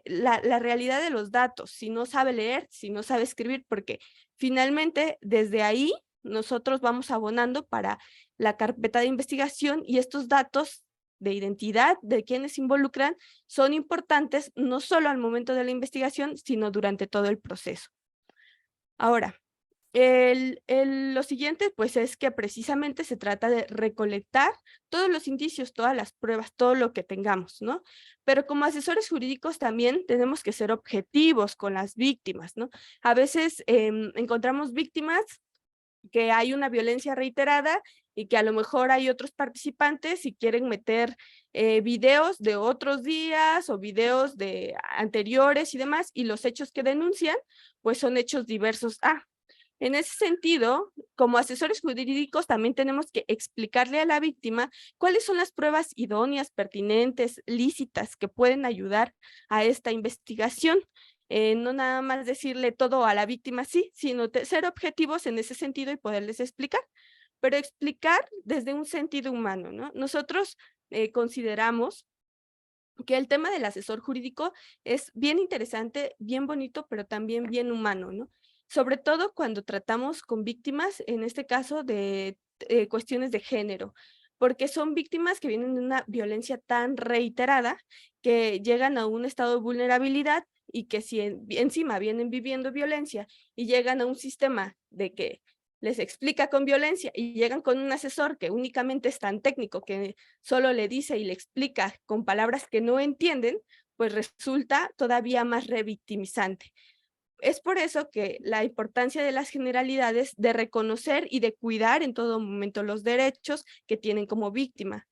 la realidad de los datos, si no sabe leer, si no sabe escribir, porque finalmente desde ahí nosotros vamos abonando para la carpeta de investigación y estos datos de identidad de quienes se involucran son importantes no solo al momento de la investigación, sino durante todo el proceso. Ahora, lo siguiente pues es que precisamente se trata de recolectar todos los indicios, todas las pruebas, todo lo que tengamos, ¿no? Pero como asesores jurídicos también tenemos que ser objetivos con las víctimas, ¿no? A veces encontramos víctimas que hay una violencia reiterada y que a lo mejor hay otros participantes y quieren meter videos de otros días o videos de anteriores y demás, y los hechos que denuncian, pues son hechos diversos. En ese sentido, como asesores jurídicos también tenemos que explicarle a la víctima cuáles son las pruebas idóneas, pertinentes, lícitas que pueden ayudar a esta investigación. No nada más decirle todo a la víctima sí, sino ser objetivos en ese sentido y poderles explicar, pero explicar desde un sentido humano, ¿no? Nosotros consideramos que el tema del asesor jurídico es bien interesante, bien bonito, pero también bien humano, ¿no? Sobre todo cuando tratamos con víctimas, en este caso de cuestiones de género, porque son víctimas que vienen de una violencia tan reiterada que llegan a un estado de vulnerabilidad y que si encima vienen viviendo violencia y llegan a un sistema de que les explica con violencia y llegan con un asesor que únicamente es tan técnico que solo le dice y le explica con palabras que no entienden, pues resulta todavía más revictimizante. Es por eso que la importancia de las generalidades de reconocer y de cuidar en todo momento los derechos que tienen como víctima.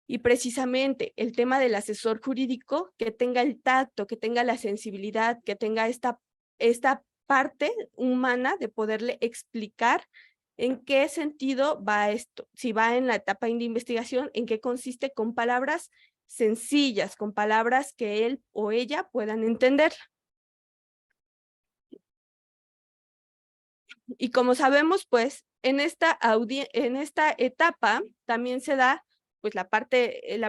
Y precisamente el tema del asesor jurídico, que tenga el tacto, que tenga la sensibilidad, que tenga esta parte humana de poderle explicar en qué sentido va esto, si va en la etapa de investigación, en qué consiste con palabras sencillas, con palabras que él o ella puedan entender. Y como sabemos, pues en esta etapa también se da pues la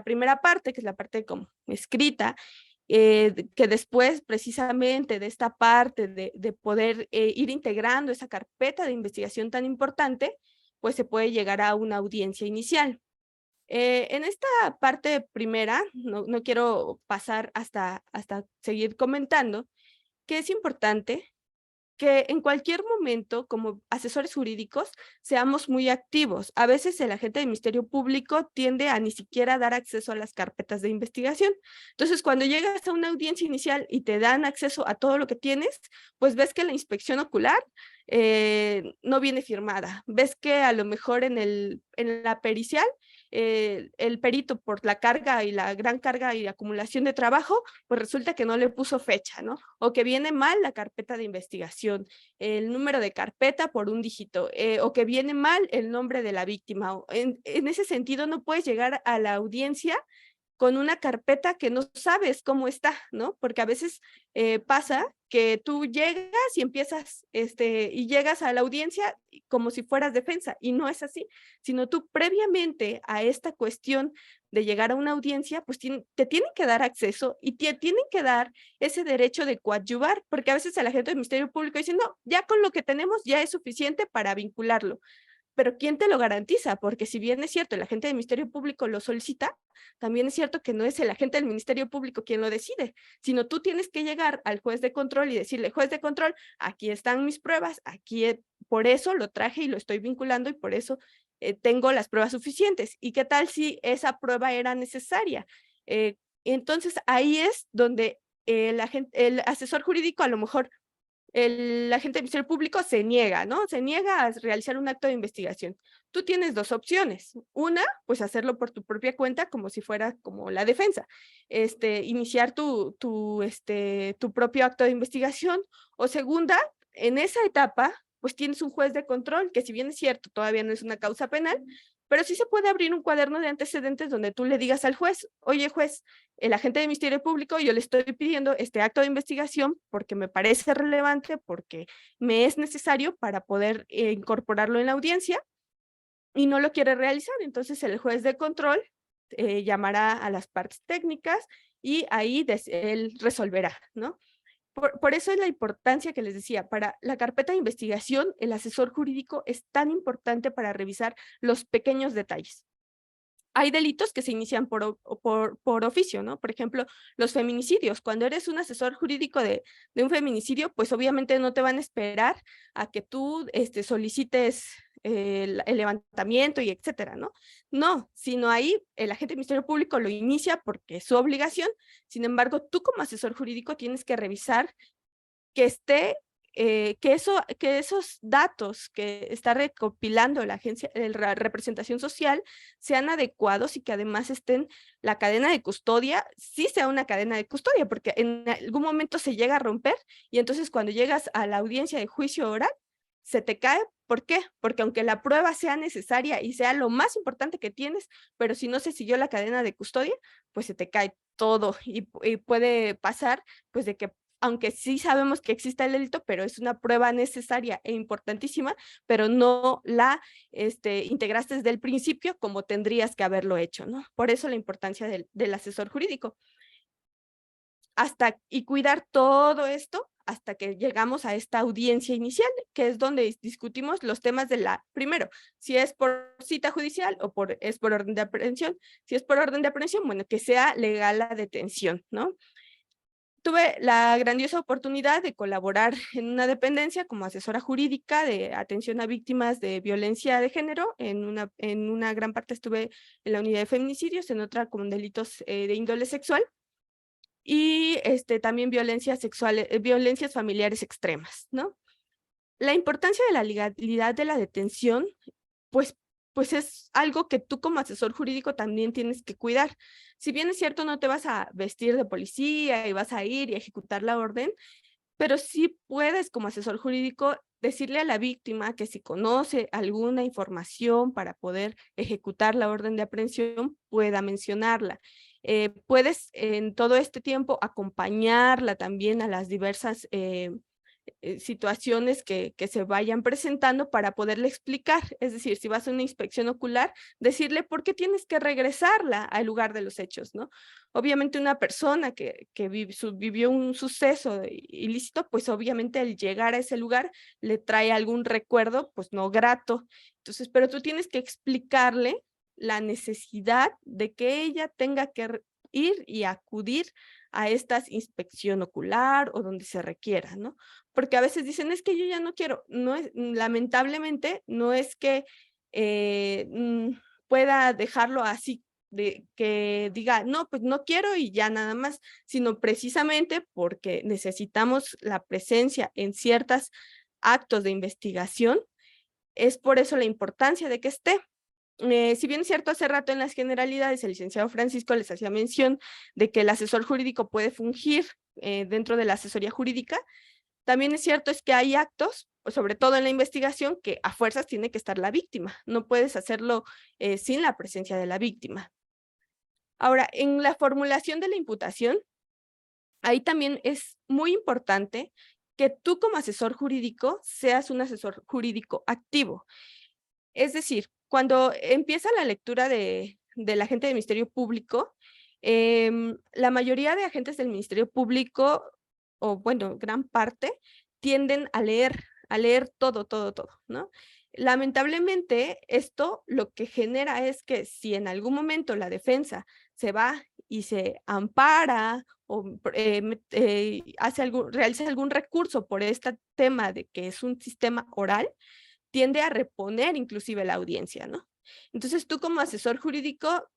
primera parte, que es la parte como escrita, que después precisamente de esta parte de poder ir integrando esa carpeta de investigación tan importante, pues se puede llegar a una audiencia inicial. En esta parte primera, no quiero pasar hasta seguir comentando, que es importante que en cualquier momento, como asesores jurídicos, seamos muy activos. A veces el agente de Ministerio Público tiende a ni siquiera dar acceso a las carpetas de investigación. Entonces, cuando llegas a una audiencia inicial y te dan acceso a todo lo que tienes, pues ves que la inspección ocular no viene firmada. Ves que a lo mejor en la pericial, el perito por la carga y la gran carga y acumulación de trabajo, pues resulta que no le puso fecha, ¿no? O que viene mal la carpeta de investigación, el número de carpeta por un dígito, o que viene mal el nombre de la víctima. En ese sentido, no puedes llegar a la audiencia con una carpeta que no sabes cómo está, ¿no? Porque a veces pasa que tú llegas y empiezas, y llegas a la audiencia como si fueras defensa, y no es así, sino tú previamente a esta cuestión de llegar a una audiencia, pues te tienen que dar acceso y te tienen que dar ese derecho de coadyuvar, porque a veces el agente del Ministerio Público dice, no, ya con lo que tenemos ya es suficiente para vincularlo. Pero ¿quién te lo garantiza? Porque si bien es cierto, el agente del Ministerio Público lo solicita, también es cierto que no es el agente del Ministerio Público quien lo decide, sino tú tienes que llegar al juez de control y decirle, juez de control, aquí están mis pruebas, por eso lo traje y lo estoy vinculando y por eso tengo las pruebas suficientes. ¿Y qué tal si esa prueba era necesaria? Entonces ahí es donde el asesor jurídico a lo mejor el agente del Ministerio Público se niega, ¿no? Se niega a realizar un acto de investigación. Tú tienes dos opciones. Una, pues hacerlo por tu propia cuenta, como si fuera como la defensa. Iniciar tu propio acto de investigación. O segunda, en esa etapa, pues tienes un juez de control, que si bien es cierto, todavía no es una causa penal, pero sí se puede abrir un cuaderno de antecedentes donde tú le digas al juez, oye juez, el agente del Ministerio Público, yo le estoy pidiendo este acto de investigación porque me parece relevante, porque me es necesario para poder incorporarlo en la audiencia y no lo quiere realizar. Entonces el juez de control llamará a las partes técnicas y ahí él resolverá, ¿no? Por eso es la importancia que les decía, para la carpeta de investigación, el asesor jurídico es tan importante para revisar los pequeños detalles. Hay delitos que se inician por oficio, ¿no? Por ejemplo, los feminicidios. Cuando eres un asesor jurídico de un feminicidio, pues obviamente no te van a esperar a que tú solicites el levantamiento y etcétera, ¿no? No, sino ahí el agente del Ministerio Público lo inicia porque es su obligación. Sin embargo, tú como asesor jurídico tienes que revisar que que esos datos que está recopilando la agencia de representación social sean adecuados y que además estén la cadena de custodia, sí sea una cadena de custodia, porque en algún momento se llega a romper y entonces cuando llegas a la audiencia de juicio oral, se te cae. ¿Por qué? Porque aunque la prueba sea necesaria y sea lo más importante que tienes, pero si no se siguió la cadena de custodia, pues se te cae todo y puede pasar pues de que aunque sí sabemos que existe el delito, pero es una prueba necesaria e importantísima, pero no la integraste desde el principio como tendrías que haberlo hecho, ¿no? Por eso la importancia del asesor jurídico. Y cuidar todo esto hasta que llegamos a esta audiencia inicial, que es donde discutimos los temas primero, si es por cita judicial o es por orden de aprehensión. Si es por orden de aprehensión, bueno, que sea legal la detención, ¿no? Tuve la grandiosa oportunidad de colaborar en una dependencia como asesora jurídica de atención a víctimas de violencia de género. En una gran parte estuve en la unidad de feminicidios, en otra con delitos de índole sexual y también violencias familiares extremas, ¿no? La importancia de la legalidad de la detención, pues es algo que tú como asesor jurídico también tienes que cuidar. Si bien es cierto, no te vas a vestir de policía y vas a ir y ejecutar la orden, pero sí puedes como asesor jurídico decirle a la víctima que si conoce alguna información para poder ejecutar la orden de aprehensión, pueda mencionarla. Puedes en todo este tiempo acompañarla también a las diversas situaciones que se vayan presentando para poderle explicar. Es decir, si vas a una inspección ocular, decirle por qué tienes que regresarla al lugar de los hechos, ¿no? Obviamente una persona que vivió un suceso ilícito, pues obviamente al llegar a ese lugar le trae algún recuerdo, pues no grato. Entonces, pero tú tienes que explicarle la necesidad de que ella tenga que ir y acudir a esta inspección ocular o donde se requiera, ¿no? Porque a veces dicen, es que yo ya no quiero, no es, lamentablemente no es que pueda dejarlo así, de que diga, no, pues no quiero y ya nada más, sino precisamente porque necesitamos la presencia en ciertos actos de investigación, es por eso la importancia de que esté. Si bien es cierto, hace rato en las generalidades el licenciado Francisco les hacía mención de que el asesor jurídico puede fungir dentro de la asesoría jurídica, también es cierto es que hay actos, pues, sobre todo en la investigación, que a fuerzas tiene que estar la víctima. No puedes hacerlo sin la presencia de la víctima. Ahora, en la formulación de la imputación, ahí también es muy importante que tú como asesor jurídico seas un asesor jurídico activo. Es decir, cuando empieza la lectura del agente del Ministerio Público, la mayoría de agentes del Ministerio Público, o bueno, gran parte, tienden a leer todo, ¿no? Lamentablemente, esto lo que genera es que si en algún momento la defensa se va y se ampara o realiza algún recurso por este tema de que es un sistema oral, tiende a reponer inclusive la audiencia, ¿no? Entonces tú como asesor jurídico,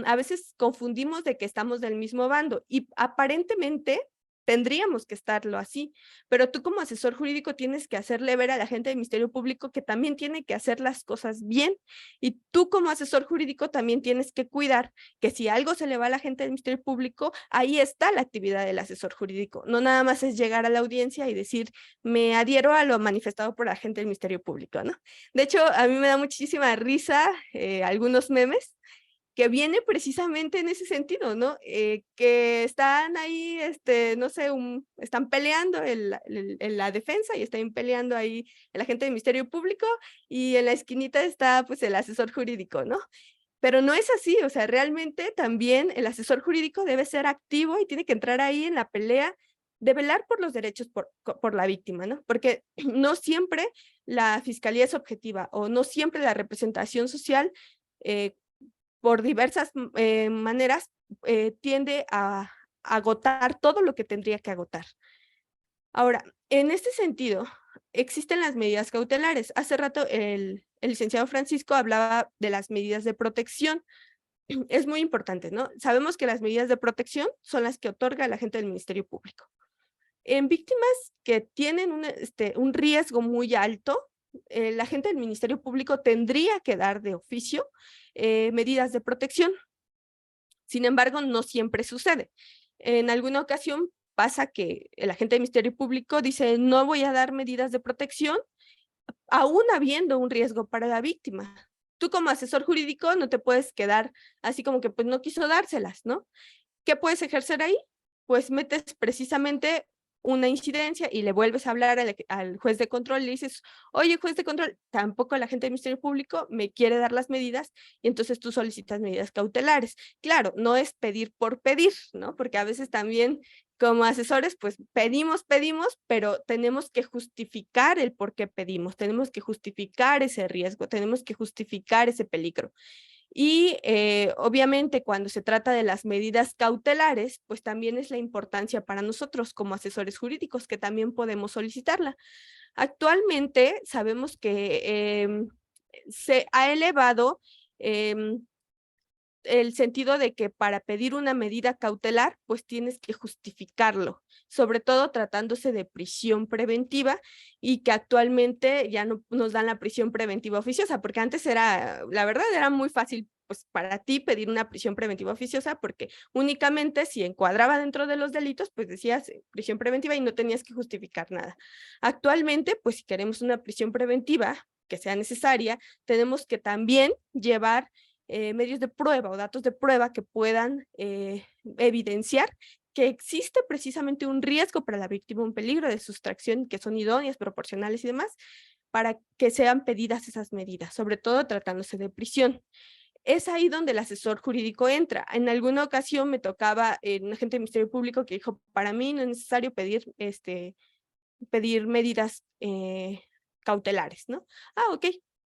a veces confundimos de que estamos del mismo bando y aparentemente tendríamos que estarlo así, pero tú como asesor jurídico tienes que hacerle ver a la gente del Ministerio Público que también tiene que hacer las cosas bien, y tú como asesor jurídico también tienes que cuidar que si algo se le va a la gente del Ministerio Público, ahí está la actividad del asesor jurídico, no nada más es llegar a la audiencia y decir, me adhiero a lo manifestado por la gente del Ministerio Público, ¿no? De hecho, a mí me da muchísima risa algunos memes que viene precisamente en ese sentido, ¿no? Que están ahí, no sé, están peleando en la defensa y están peleando ahí el agente del Ministerio Público y en la esquinita está pues el asesor jurídico, ¿no? Pero no es así, o sea, realmente también el asesor jurídico debe ser activo y tiene que entrar ahí en la pelea de velar por los derechos por la víctima, ¿no? Porque no siempre la fiscalía es objetiva o no siempre la representación social por diversas maneras tiende a agotar todo lo que tendría que agotar. Ahora, en este sentido, existen las medidas cautelares. Hace rato el licenciado Francisco hablaba de las medidas de protección. Es muy importante, ¿no? Sabemos que las medidas de protección son las que otorga la gente del Ministerio Público. En víctimas que tienen un riesgo muy alto, la gente del Ministerio Público tendría que dar de oficio medidas de protección. Sin embargo, no siempre sucede. En alguna ocasión pasa que el agente del Ministerio Público dice, no voy a dar medidas de protección, aún habiendo un riesgo para la víctima. Tú como asesor jurídico no te puedes quedar así como que pues no quiso dárselas, ¿no? ¿Qué puedes ejercer ahí? Pues metes precisamente una incidencia y le vuelves a hablar al juez de control y le dices, oye, juez de control, tampoco la gente del Ministerio Público me quiere dar las medidas, y entonces tú solicitas medidas cautelares. Claro, no es pedir por pedir, ¿no? Porque a veces también como asesores, pues pedimos, pero tenemos que justificar el por qué pedimos, tenemos que justificar ese riesgo, tenemos que justificar ese peligro. Y obviamente cuando se trata de las medidas cautelares, pues también es la importancia para nosotros como asesores jurídicos que también podemos solicitarla. Actualmente sabemos que se ha elevado el sentido de que para pedir una medida cautelar, pues tienes que justificarlo, sobre todo tratándose de prisión preventiva, y que actualmente ya no nos dan la prisión preventiva oficiosa, porque antes era, la verdad, era muy fácil pues para ti pedir una prisión preventiva oficiosa, porque únicamente si encuadraba dentro de los delitos, pues decías prisión preventiva y no tenías que justificar nada. Actualmente, pues si queremos una prisión preventiva que sea necesaria, tenemos que también llevar medios de prueba o datos de prueba que puedan evidenciar que existe precisamente un riesgo para la víctima, un peligro de sustracción, que son idóneas, proporcionales y demás, para que sean pedidas esas medidas, sobre todo tratándose de prisión. Es ahí donde el asesor jurídico entra. En alguna ocasión me tocaba un agente del Ministerio Público que dijo, para mí no es necesario pedir medidas cautelares, ¿no? Ah, ok.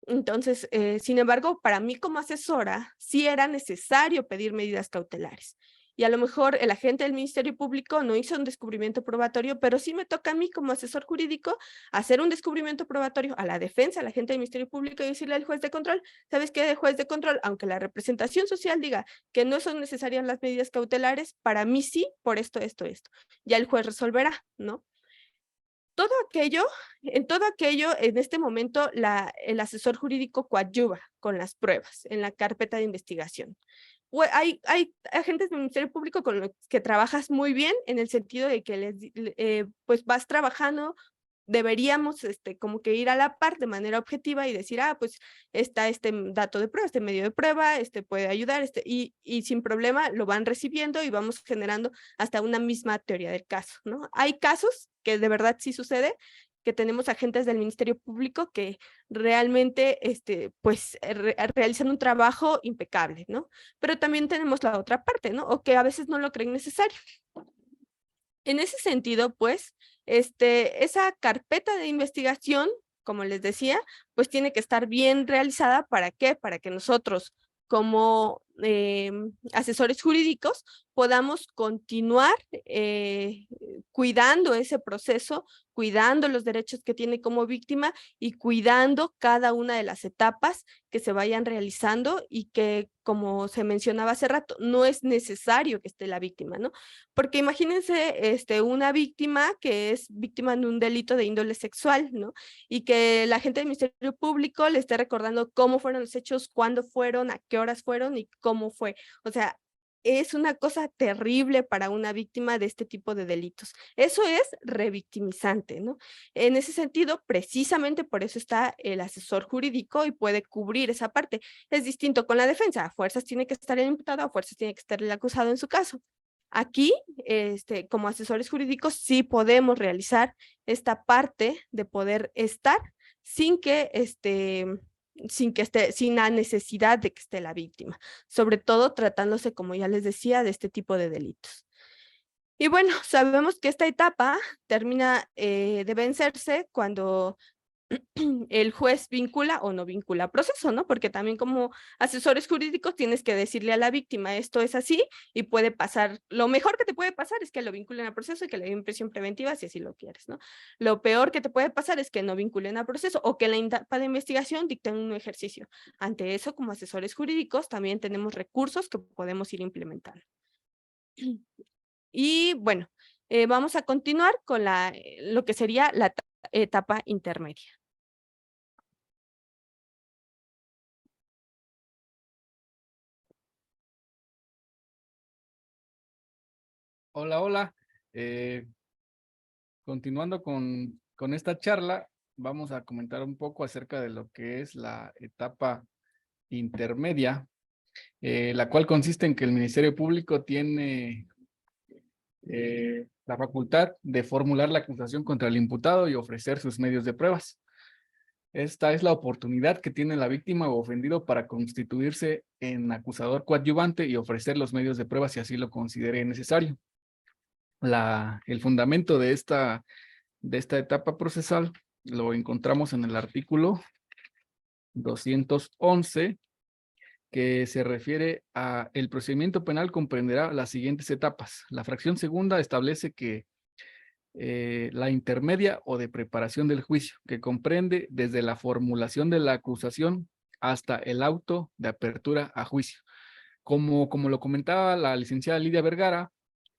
Entonces, sin embargo, para mí como asesora, sí era necesario pedir medidas cautelares. Y a lo mejor el agente del Ministerio Público no hizo un descubrimiento probatorio, pero sí me toca a mí como asesor jurídico hacer un descubrimiento probatorio a la defensa, al agente del Ministerio Público y decirle al juez de control, ¿sabes qué? Juez de control, aunque la representación social diga que no son necesarias las medidas cautelares, para mí sí, por esto, esto, esto. Ya el juez resolverá, ¿no? En todo aquello, en este momento, el asesor jurídico coadyuva con las pruebas en la carpeta de investigación. Hay agentes del Ministerio Público con los que trabajas muy bien en el sentido de que pues vas trabajando, deberíamos como que ir a la par de manera objetiva y decir, pues está este dato de prueba, este medio de prueba, puede ayudar, y sin problema lo van recibiendo y vamos generando hasta una misma teoría del caso, ¿no? Hay casos que de verdad sí sucede, que tenemos agentes del Ministerio Público que realmente pues realizan un trabajo impecable, ¿no? Pero también tenemos la otra parte, ¿no? O que a veces no lo creen necesario. En ese sentido, pues, esa carpeta de investigación, como les decía, pues tiene que estar bien realizada. ¿Para qué? Para que nosotros, como asesores jurídicos, podamos continuar cuidando ese proceso, cuidando los derechos que tiene como víctima y cuidando cada una de las etapas que se vayan realizando y que, como se mencionaba hace rato, no es necesario que esté la víctima, ¿no? Porque imagínense una víctima que es víctima de un delito de índole sexual, ¿no? Y que la gente del Ministerio Público le esté recordando cómo fueron los hechos, cuándo fueron, a qué horas fueron y cómo fue. O sea, es una cosa terrible para una víctima de este tipo de delitos. Eso es revictimizante, ¿no? En ese sentido, precisamente por eso está el asesor jurídico y puede cubrir esa parte. Es distinto con la defensa. A fuerzas tiene que estar el imputado, a fuerzas tiene que estar el acusado en su caso. Aquí, como asesores jurídicos, sí podemos realizar esta parte de poder estar sin la necesidad de que esté la víctima, sobre todo tratándose, como ya les decía, de este tipo de delitos. Y bueno, sabemos que esta etapa termina de vencerse cuando el juez vincula o no vincula proceso, ¿no? Porque también como asesores jurídicos tienes que decirle a la víctima, esto es así y puede pasar, lo mejor que te puede pasar es que lo vinculen a proceso y que le den prisión preventiva si así lo quieres, ¿no? Lo peor que te puede pasar es que no vinculen a proceso o que en la etapa de investigación dicten un ejercicio. Ante eso, como asesores jurídicos, también tenemos recursos que podemos ir implementando. Y bueno, vamos a continuar con lo que sería la etapa intermedia. Hola, hola. Continuando con esta charla, vamos a comentar un poco acerca de lo que es la etapa intermedia, la cual consiste en que el Ministerio Público tiene la facultad de formular la acusación contra el imputado y ofrecer sus medios de pruebas. Esta es la oportunidad que tiene la víctima o ofendido para constituirse en acusador coadyuvante y ofrecer los medios de prueba si así lo considere necesario. El fundamento de esta etapa procesal lo encontramos en el artículo 211, que se refiere a el procedimiento penal comprenderá las siguientes etapas. La fracción segunda establece que la intermedia o de preparación del juicio, que comprende desde la formulación de la acusación hasta el auto de apertura a juicio. Como lo comentaba la licenciada Lidia Vergara,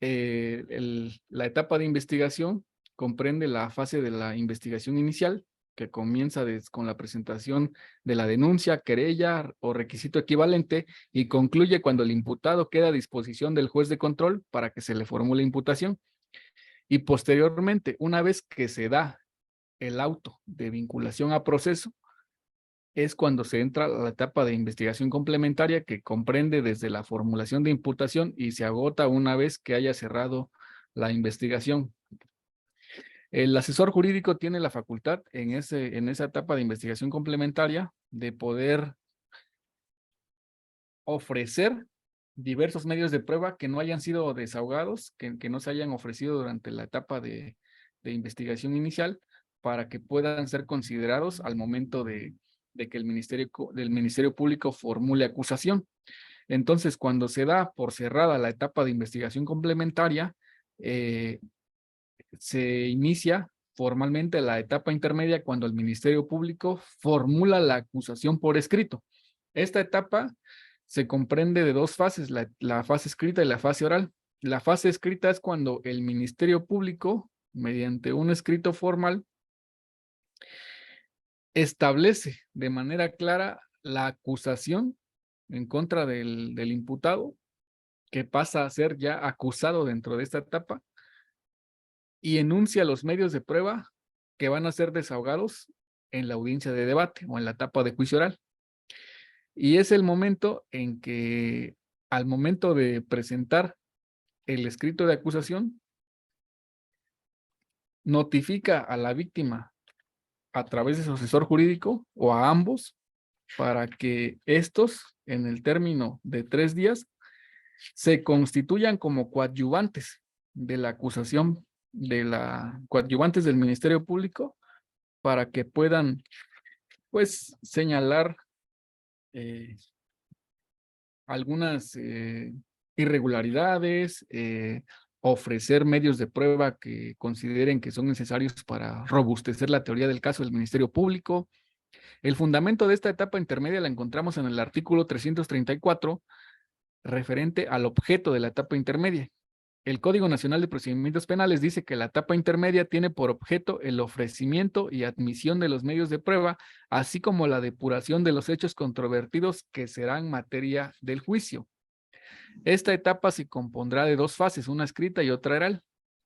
la etapa de investigación comprende la fase de la investigación inicial, que comienza con la presentación de la denuncia, querella o requisito equivalente y concluye cuando el imputado queda a disposición del juez de control para que se le formule imputación. Y posteriormente, una vez que se da el auto de vinculación a proceso, es cuando se entra a la etapa de investigación complementaria, que comprende desde la formulación de imputación y se agota una vez que haya cerrado la investigación. El asesor jurídico tiene la facultad en esa etapa de investigación complementaria de poder ofrecer diversos medios de prueba que no hayan sido desahogados, que no se hayan ofrecido durante la etapa de investigación inicial, para que puedan ser considerados al momento de que el Ministerio Público formule acusación. Entonces, cuando se da por cerrada la etapa de investigación complementaria, se inicia formalmente la etapa intermedia cuando el Ministerio Público formula la acusación por escrito. Esta etapa se comprende de dos fases, la fase escrita y la fase oral. La fase escrita es cuando el Ministerio Público, mediante un escrito formal, establece de manera clara la acusación en contra del imputado, que pasa a ser ya acusado dentro de esta etapa, y enuncia los medios de prueba que van a ser desahogados en la audiencia de debate o en la etapa de juicio oral. Y es el momento en que, al momento de presentar el escrito de acusación, notifica a la víctima a través de su asesor jurídico o a ambos, para que estos, en el término de 3 días, se constituyan como coadyuvantes de la acusación, coadyuvantes del Ministerio Público, para que puedan, pues, señalar algunas irregularidades, ofrecer medios de prueba que consideren que son necesarios para robustecer la teoría del caso del Ministerio Público. El fundamento de esta etapa intermedia la encontramos en el artículo 334, referente al objeto de la etapa intermedia. El Código Nacional de Procedimientos Penales dice que la etapa intermedia tiene por objeto el ofrecimiento y admisión de los medios de prueba, así como la depuración de los hechos controvertidos que serán materia del juicio. Esta etapa se compondrá de 2 fases, una escrita y otra oral.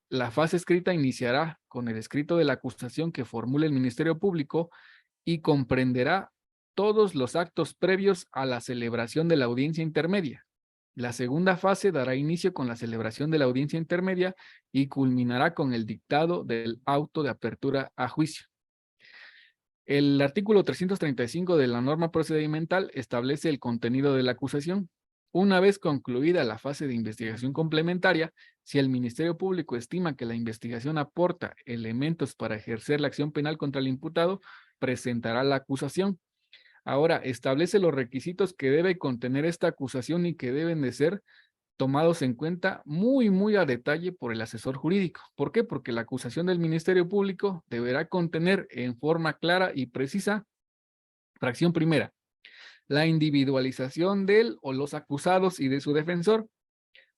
La fase escrita iniciará con el escrito de la acusación que formule el Ministerio Público y comprenderá todos los actos previos a la celebración de la audiencia intermedia. La segunda fase dará inicio con la celebración de la audiencia intermedia y culminará con el dictado del auto de apertura a juicio. El artículo 335 de la norma procedimental establece el contenido de la acusación. Una vez concluida la fase de investigación complementaria, si el Ministerio Público estima que la investigación aporta elementos para ejercer la acción penal contra el imputado, presentará la acusación. Ahora, establece los requisitos que debe contener esta acusación y que deben de ser tomados en cuenta muy a detalle por el asesor jurídico. ¿Por qué? Porque la acusación del Ministerio Público deberá contener en forma clara y precisa, fracción primera, la individualización del o los acusados y de su defensor.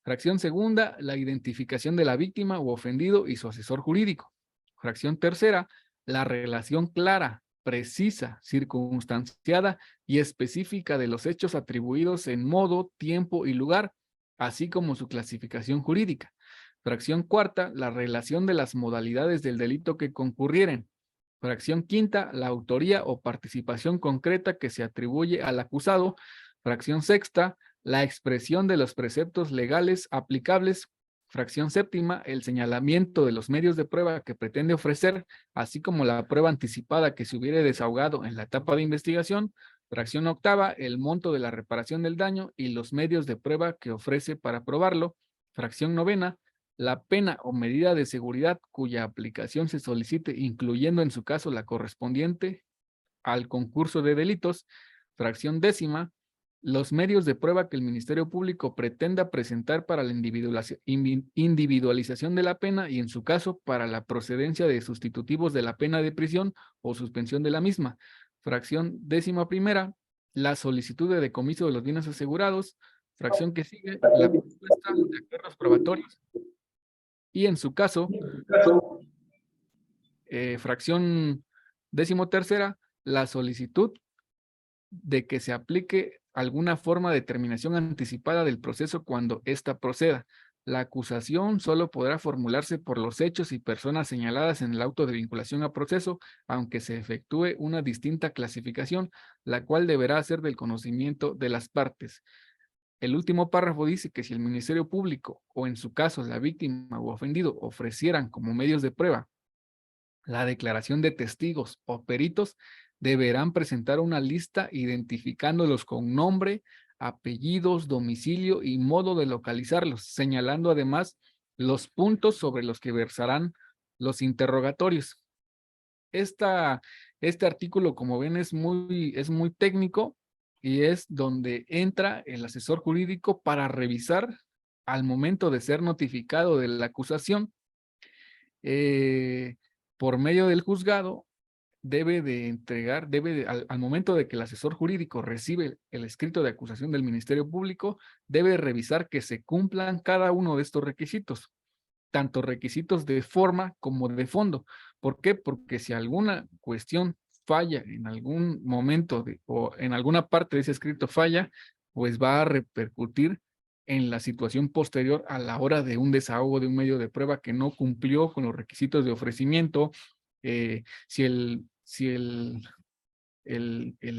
Fracción segunda, la identificación de la víctima o ofendido y su asesor jurídico. Fracción tercera, la relación clara, precisa, circunstanciada y específica de los hechos atribuidos en modo, tiempo y lugar, así como su clasificación jurídica. Fracción cuarta, la relación de las modalidades del delito que concurrieren. Fracción quinta, la autoría o participación concreta que se atribuye al acusado. Fracción sexta, la expresión de los preceptos legales aplicables. Fracción séptima, el señalamiento de los medios de prueba que pretende ofrecer, así como la prueba anticipada que se hubiere desahogado en la etapa de investigación. Fracción octava, el monto de la reparación del daño y los medios de prueba que ofrece para probarlo. Fracción novena, la pena o medida de seguridad cuya aplicación se solicite, incluyendo en su caso la correspondiente al concurso de delitos. Fracción décima, los medios de prueba que el Ministerio Público pretenda presentar para la individualización de la pena y, en su caso, para la procedencia de sustitutivos de la pena de prisión o suspensión de la misma. Fracción décima primera, la solicitud de decomiso de los bienes asegurados. Fracción que sigue, la propuesta de acuerdos probatorios. Y, en su caso, fracción decimotercera, la solicitud de que se aplique alguna forma de terminación anticipada del proceso cuando ésta proceda. La acusación solo podrá formularse por los hechos y personas señaladas en el auto de vinculación a proceso, aunque se efectúe una distinta clasificación, la cual deberá ser del conocimiento de las partes. El último párrafo dice que si el Ministerio Público o en su caso la víctima o ofendido ofrecieran como medios de prueba la declaración de testigos o peritos, deberán presentar una lista identificándolos con nombre, apellidos, domicilio y modo de localizarlos, señalando además los puntos sobre los que versarán los interrogatorios. Este artículo, como ven, es muy técnico y es donde entra el asesor jurídico para revisar al momento de ser notificado de la acusación por medio del juzgado. Debe de entregar, al momento de que el asesor jurídico recibe el escrito de acusación del Ministerio Público, debe revisar que se cumplan cada uno de estos requisitos, tanto requisitos de forma como de fondo. ¿Por qué? Porque si alguna cuestión falla en algún momento o en alguna parte de ese escrito falla, pues va a repercutir en la situación posterior a la hora de un desahogo de un medio de prueba que no cumplió con los requisitos de ofrecimiento. Si el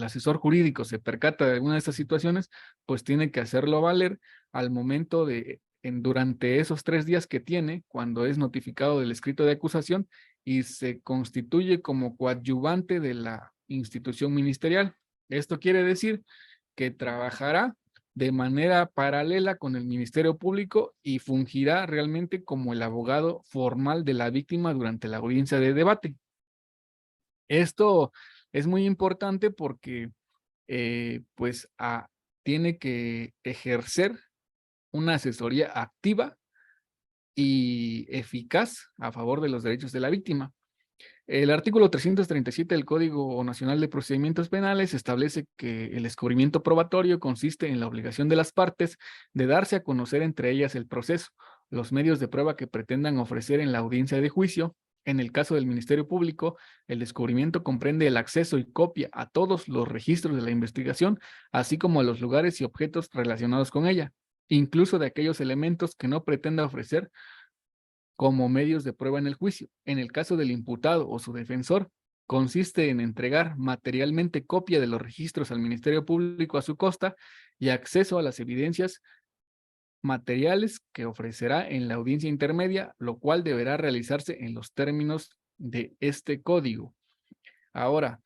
asesor jurídico se percata de alguna de estas situaciones, pues tiene que hacerlo valer al momento durante esos 3 días que tiene, cuando es notificado del escrito de acusación y se constituye como coadyuvante de la institución ministerial. Esto quiere decir que trabajará de manera paralela con el Ministerio Público y fungirá realmente como el abogado formal de la víctima durante la audiencia de debate. Esto es muy importante porque tiene que ejercer una asesoría activa y eficaz a favor de los derechos de la víctima. El artículo 337 del Código Nacional de Procedimientos Penales establece que el descubrimiento probatorio consiste en la obligación de las partes de darse a conocer entre ellas el proceso, los medios de prueba que pretendan ofrecer en la audiencia de juicio. En el caso del Ministerio Público, el descubrimiento comprende el acceso y copia a todos los registros de la investigación, así como a los lugares y objetos relacionados con ella, incluso de aquellos elementos que no pretenda ofrecer como medios de prueba en el juicio. En el caso del imputado o su defensor, consiste en entregar materialmente copia de los registros al Ministerio Público a su costa y acceso a las evidencias materiales que ofrecerá en la audiencia intermedia, lo cual deberá realizarse en los términos de este código. Ahora,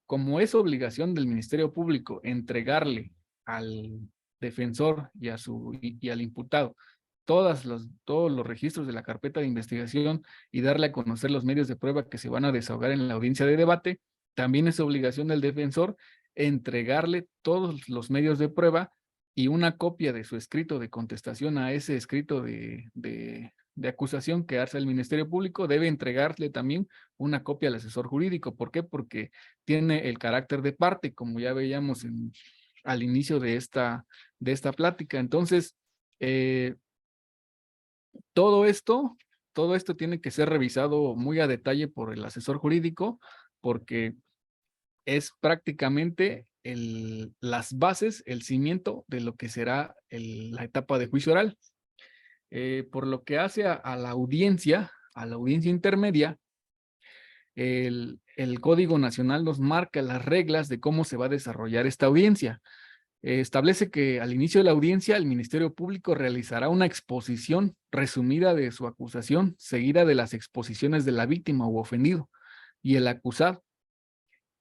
como es obligación del Ministerio Público entregarle al defensor y al imputado todos los registros de la carpeta de investigación y darle a conocer los medios de prueba que se van a desahogar en la audiencia de debate, también es obligación del defensor entregarle todos los medios de prueba y una copia de su escrito de contestación a ese escrito de acusación que hace el Ministerio Público. Debe entregarle también una copia al asesor jurídico. ¿Por qué? Porque tiene el carácter de parte, como ya veíamos al inicio de esta plática. Entonces, todo esto tiene que ser revisado muy a detalle por el asesor jurídico, porque es prácticamente las bases, el cimiento de lo que será la etapa de juicio oral. Por lo que hace a la audiencia intermedia, el Código Nacional nos marca las reglas de cómo se va a desarrollar esta audiencia. Establece que al inicio de la audiencia el Ministerio Público realizará una exposición resumida de su acusación, seguida de las exposiciones de la víctima u ofendido, y el acusado,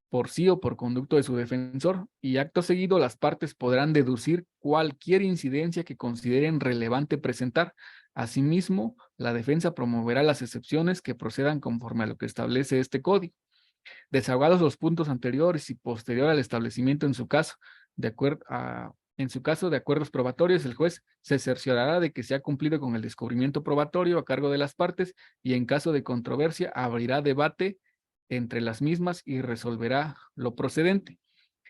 por sí o por conducto de su defensor, y acto seguido las partes podrán deducir cualquier incidencia que consideren relevante presentar. Asimismo, la defensa promoverá las excepciones que procedan conforme a lo que establece este código. Desahogados los puntos anteriores y posterior al establecimiento en su caso de acuerdos probatorios, el juez se cerciorará de que se ha cumplido con el descubrimiento probatorio a cargo de las partes y en caso de controversia abrirá debate entre las mismas y resolverá lo procedente.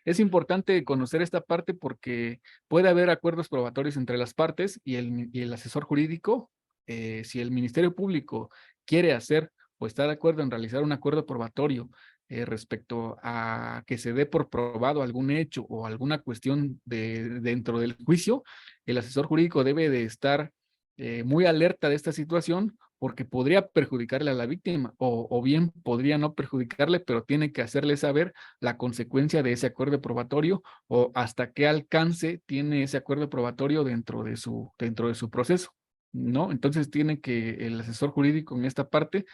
Es importante conocer esta parte porque puede haber acuerdos probatorios entre las partes y el asesor jurídico. Si el Ministerio Público quiere hacer o está de acuerdo en realizar un acuerdo probatorio respecto a que se dé por probado algún hecho o alguna cuestión dentro del juicio, el asesor jurídico debe de estar muy alerta de esta situación porque podría perjudicarle a la víctima o bien podría no perjudicarle, pero tiene que hacerle saber la consecuencia de ese acuerdo probatorio o hasta qué alcance tiene ese acuerdo probatorio dentro de su proceso, ¿no? Entonces tiene que el asesor jurídico en esta parte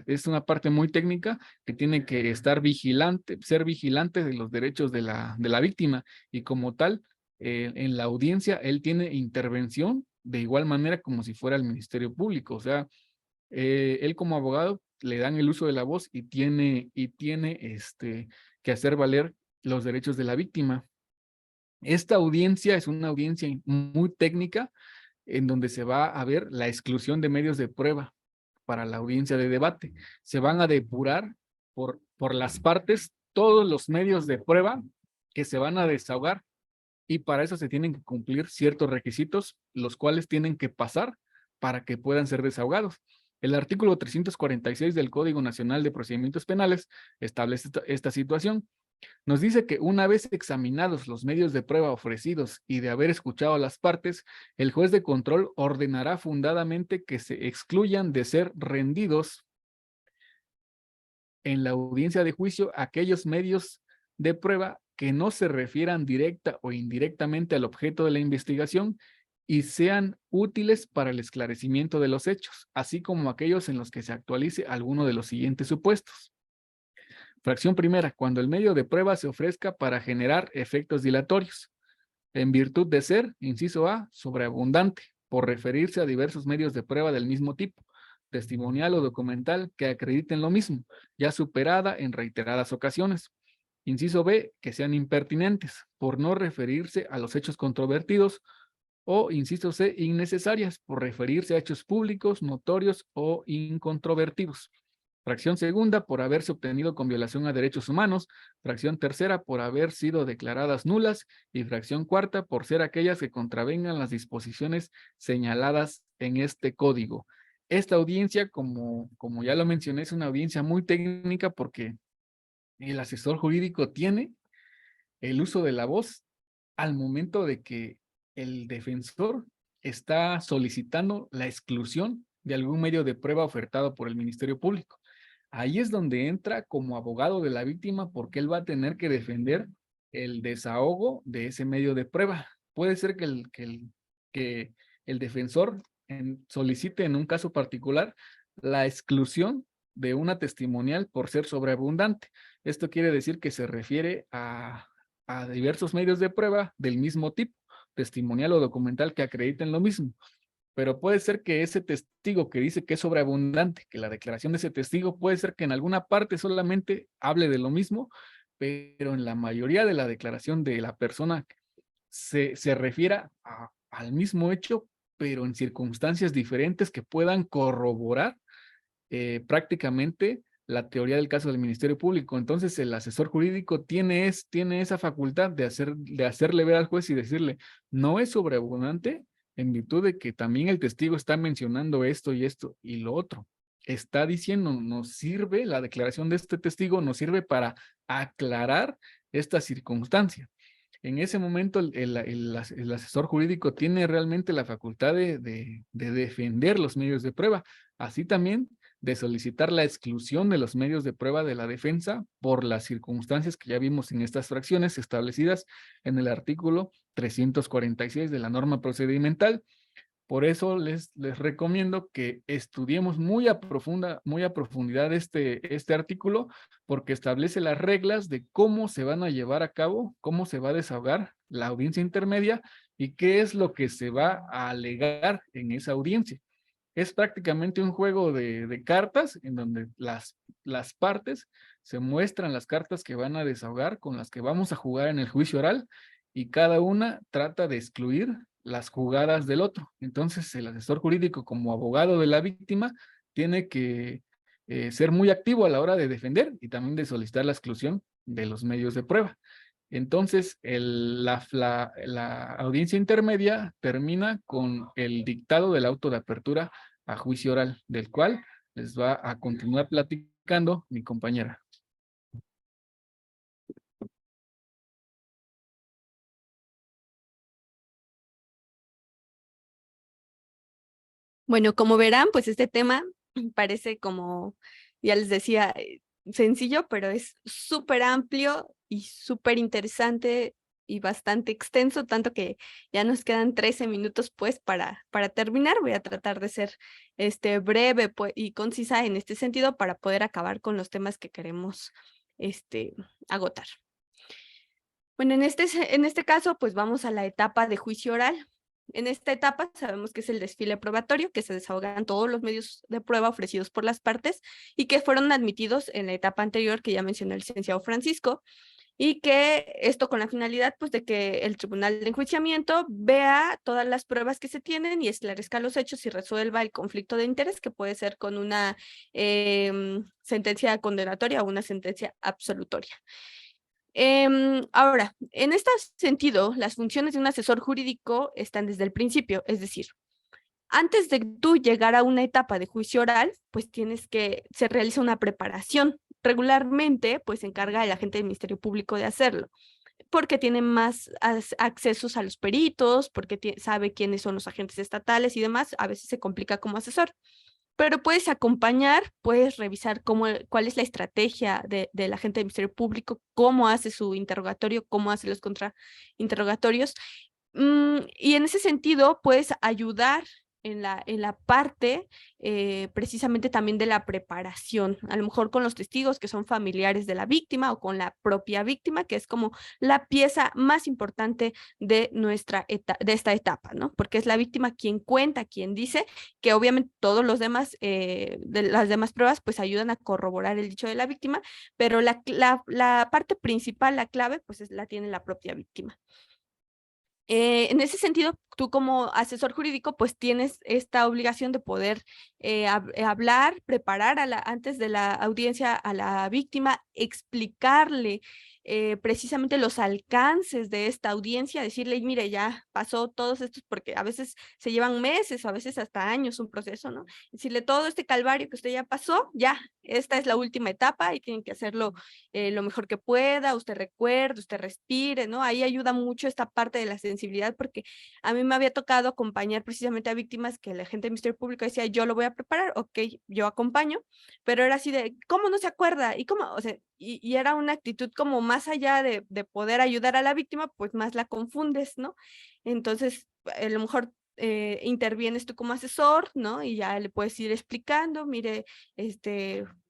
es una parte muy técnica que tiene que estar vigilante, ser vigilante de los derechos de la víctima y como tal, en la audiencia él tiene intervención de igual manera como si fuera el Ministerio Público, o sea, él como abogado le dan el uso de la voz y tiene que hacer valer los derechos de la víctima. Esta audiencia es una audiencia muy técnica en donde se va a ver la exclusión de medios de prueba para la audiencia de debate. Se van a depurar por las partes todos los medios de prueba que se van a desahogar y para eso se tienen que cumplir ciertos requisitos, los cuales tienen que pasar para que puedan ser desahogados. El artículo 346 del Código Nacional de Procedimientos Penales establece esta situación. Nos dice que una vez examinados los medios de prueba ofrecidos y de haber escuchado a las partes, el juez de control ordenará fundadamente que se excluyan de ser rendidos en la audiencia de juicio aquellos medios de prueba que no se refieran directa o indirectamente al objeto de la investigación y sean útiles para el esclarecimiento de los hechos, así como aquellos en los que se actualice alguno de los siguientes supuestos. Fracción primera, cuando el medio de prueba se ofrezca para generar efectos dilatorios, en virtud de ser, inciso A, sobreabundante, por referirse a diversos medios de prueba del mismo tipo, testimonial o documental que acrediten lo mismo, ya superada en reiteradas ocasiones. Inciso B, que sean impertinentes, por no referirse a los hechos controvertidos, o inciso C, innecesarias, por referirse a hechos públicos, notorios o incontrovertidos. Fracción segunda, por haberse obtenido con violación a derechos humanos. Fracción tercera, por haber sido declaradas nulas. Y fracción cuarta, por ser aquellas que contravengan las disposiciones señaladas en este código. Esta audiencia, como ya lo mencioné, es una audiencia muy técnica porque el asesor jurídico tiene el uso de la voz al momento de que el defensor está solicitando la exclusión de algún medio de prueba ofertado por el Ministerio Público. Ahí es donde entra como abogado de la víctima porque él va a tener que defender el desahogo de ese medio de prueba. Puede ser que el defensor solicite en un caso particular la exclusión de una testimonial por ser sobreabundante. Esto quiere decir que se refiere a diversos medios de prueba del mismo tipo, testimonial o documental que acrediten lo mismo. Pero puede ser que ese testigo que dice que es sobreabundante, que la declaración de ese testigo puede ser que en alguna parte solamente hable de lo mismo, pero en la mayoría de la declaración de la persona se refiera al mismo hecho, pero en circunstancias diferentes que puedan corroborar prácticamente la teoría del caso del Ministerio Público. Entonces el asesor jurídico tiene esa facultad de hacerle ver al juez y decirle, no es sobreabundante en virtud de que también el testigo está mencionando esto y lo otro. Está diciendo, nos sirve, la declaración de este testigo nos sirve para aclarar esta circunstancia. En ese momento el asesor jurídico tiene realmente la facultad de defender los medios de prueba, así también de solicitar la exclusión de los medios de prueba de la defensa por las circunstancias que ya vimos en estas fracciones establecidas en el artículo 346 de la norma procedimental. Por eso les recomiendo que estudiemos muy a profundidad este artículo, porque establece las reglas de cómo se van a llevar a cabo, cómo se va a desahogar la audiencia intermedia y qué es lo que se va a alegar en esa audiencia. Es prácticamente un juego de cartas en donde las partes se muestran las cartas que van a desahogar con las que vamos a jugar en el juicio oral y cada una trata de excluir las jugadas del otro. Entonces el asesor jurídico como abogado de la víctima tiene que ser muy activo a la hora de defender y también de solicitar la exclusión de los medios de prueba. Entonces, la audiencia intermedia termina con el dictado del auto de apertura a juicio oral, del cual les va a continuar platicando mi compañera. Bueno, como verán, pues este tema parece como, ya les decía, sencillo, pero es súper amplio y súper interesante y bastante extenso, tanto que ya nos quedan 13 minutos pues para terminar. Voy a tratar de ser breve pues, y concisa en este sentido para poder acabar con los temas que queremos agotar. Bueno, en este caso, pues vamos a la etapa de juicio oral. En esta etapa sabemos que es el desfile probatorio, que se desahogan todos los medios de prueba ofrecidos por las partes y que fueron admitidos en la etapa anterior que ya mencionó el licenciado Francisco, y que esto con la finalidad pues de que el tribunal de enjuiciamiento vea todas las pruebas que se tienen y esclarezca los hechos y resuelva el conflicto de interés, que puede ser con una sentencia condenatoria o una sentencia absolutoria. Ahora, en este sentido, las funciones de un asesor jurídico están desde el principio, es decir, antes de tú llegar a una etapa de juicio oral, pues se realiza una preparación. Regularmente, pues se encarga el agente del Ministerio Público de hacerlo, porque tiene más accesos a los peritos, porque sabe quiénes son los agentes estatales y demás. A veces se complica como asesor, pero puedes acompañar, puedes revisar cuál es la estrategia del agente del Ministerio Público, cómo hace su interrogatorio, cómo hace los contrainterrogatorios. Y en ese sentido, puedes ayudar en la parte precisamente también de la preparación, a lo mejor con los testigos que son familiares de la víctima o con la propia víctima, que es como la pieza más importante de esta etapa, ¿no? Porque es la víctima quien cuenta, quien dice, que obviamente todos los demás, de las demás pruebas, pues ayudan a corroborar el dicho de la víctima, pero la parte principal, la clave, pues la tiene la propia víctima. En ese sentido, tú como asesor jurídico, pues tienes esta obligación de poder hablar, preparar antes de la audiencia a la víctima, explicarle precisamente los alcances de esta audiencia, decirle, mire, ya pasó todos estos, porque a veces se llevan meses o a veces hasta años un proceso, ¿no? Decirle todo este calvario que usted ya pasó, ya, esta es la última etapa y tienen que hacerlo lo mejor que pueda, usted recuerde, usted respire, ¿no? Ahí ayuda mucho esta parte de la sensibilidad, porque a mí me había tocado acompañar precisamente a víctimas que la gente del Ministerio Público decía, yo lo voy a preparar, ok, yo acompaño, pero era así de, ¿cómo no se acuerda? ¿Y cómo? O sea, y era una actitud como más allá de poder ayudar a la víctima, pues más la confundes, ¿no? Entonces, a lo mejor intervienes tú como asesor, ¿no? Y ya le puedes ir explicando, mire,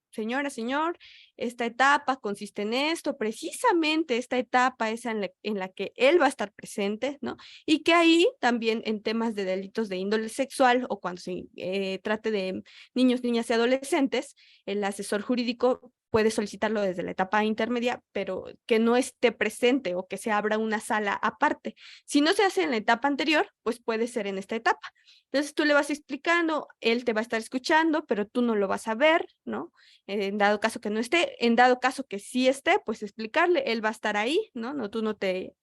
señora, señor, esta etapa consiste en esto, precisamente esta etapa es en la que él va a estar presente, ¿no? Y que ahí también en temas de delitos de índole sexual o cuando se trate de niños, niñas y adolescentes, el asesor jurídico puede solicitarlo desde la etapa intermedia, pero que no esté presente o que se abra una sala aparte. Si no se hace en la etapa anterior, pues puede ser en esta etapa. Entonces tú le vas explicando, él te va a estar escuchando, pero tú no lo vas a ver, ¿no? En dado caso que no esté, en dado caso que sí esté, pues explicarle, él va a estar ahí, ¿no? Tú no te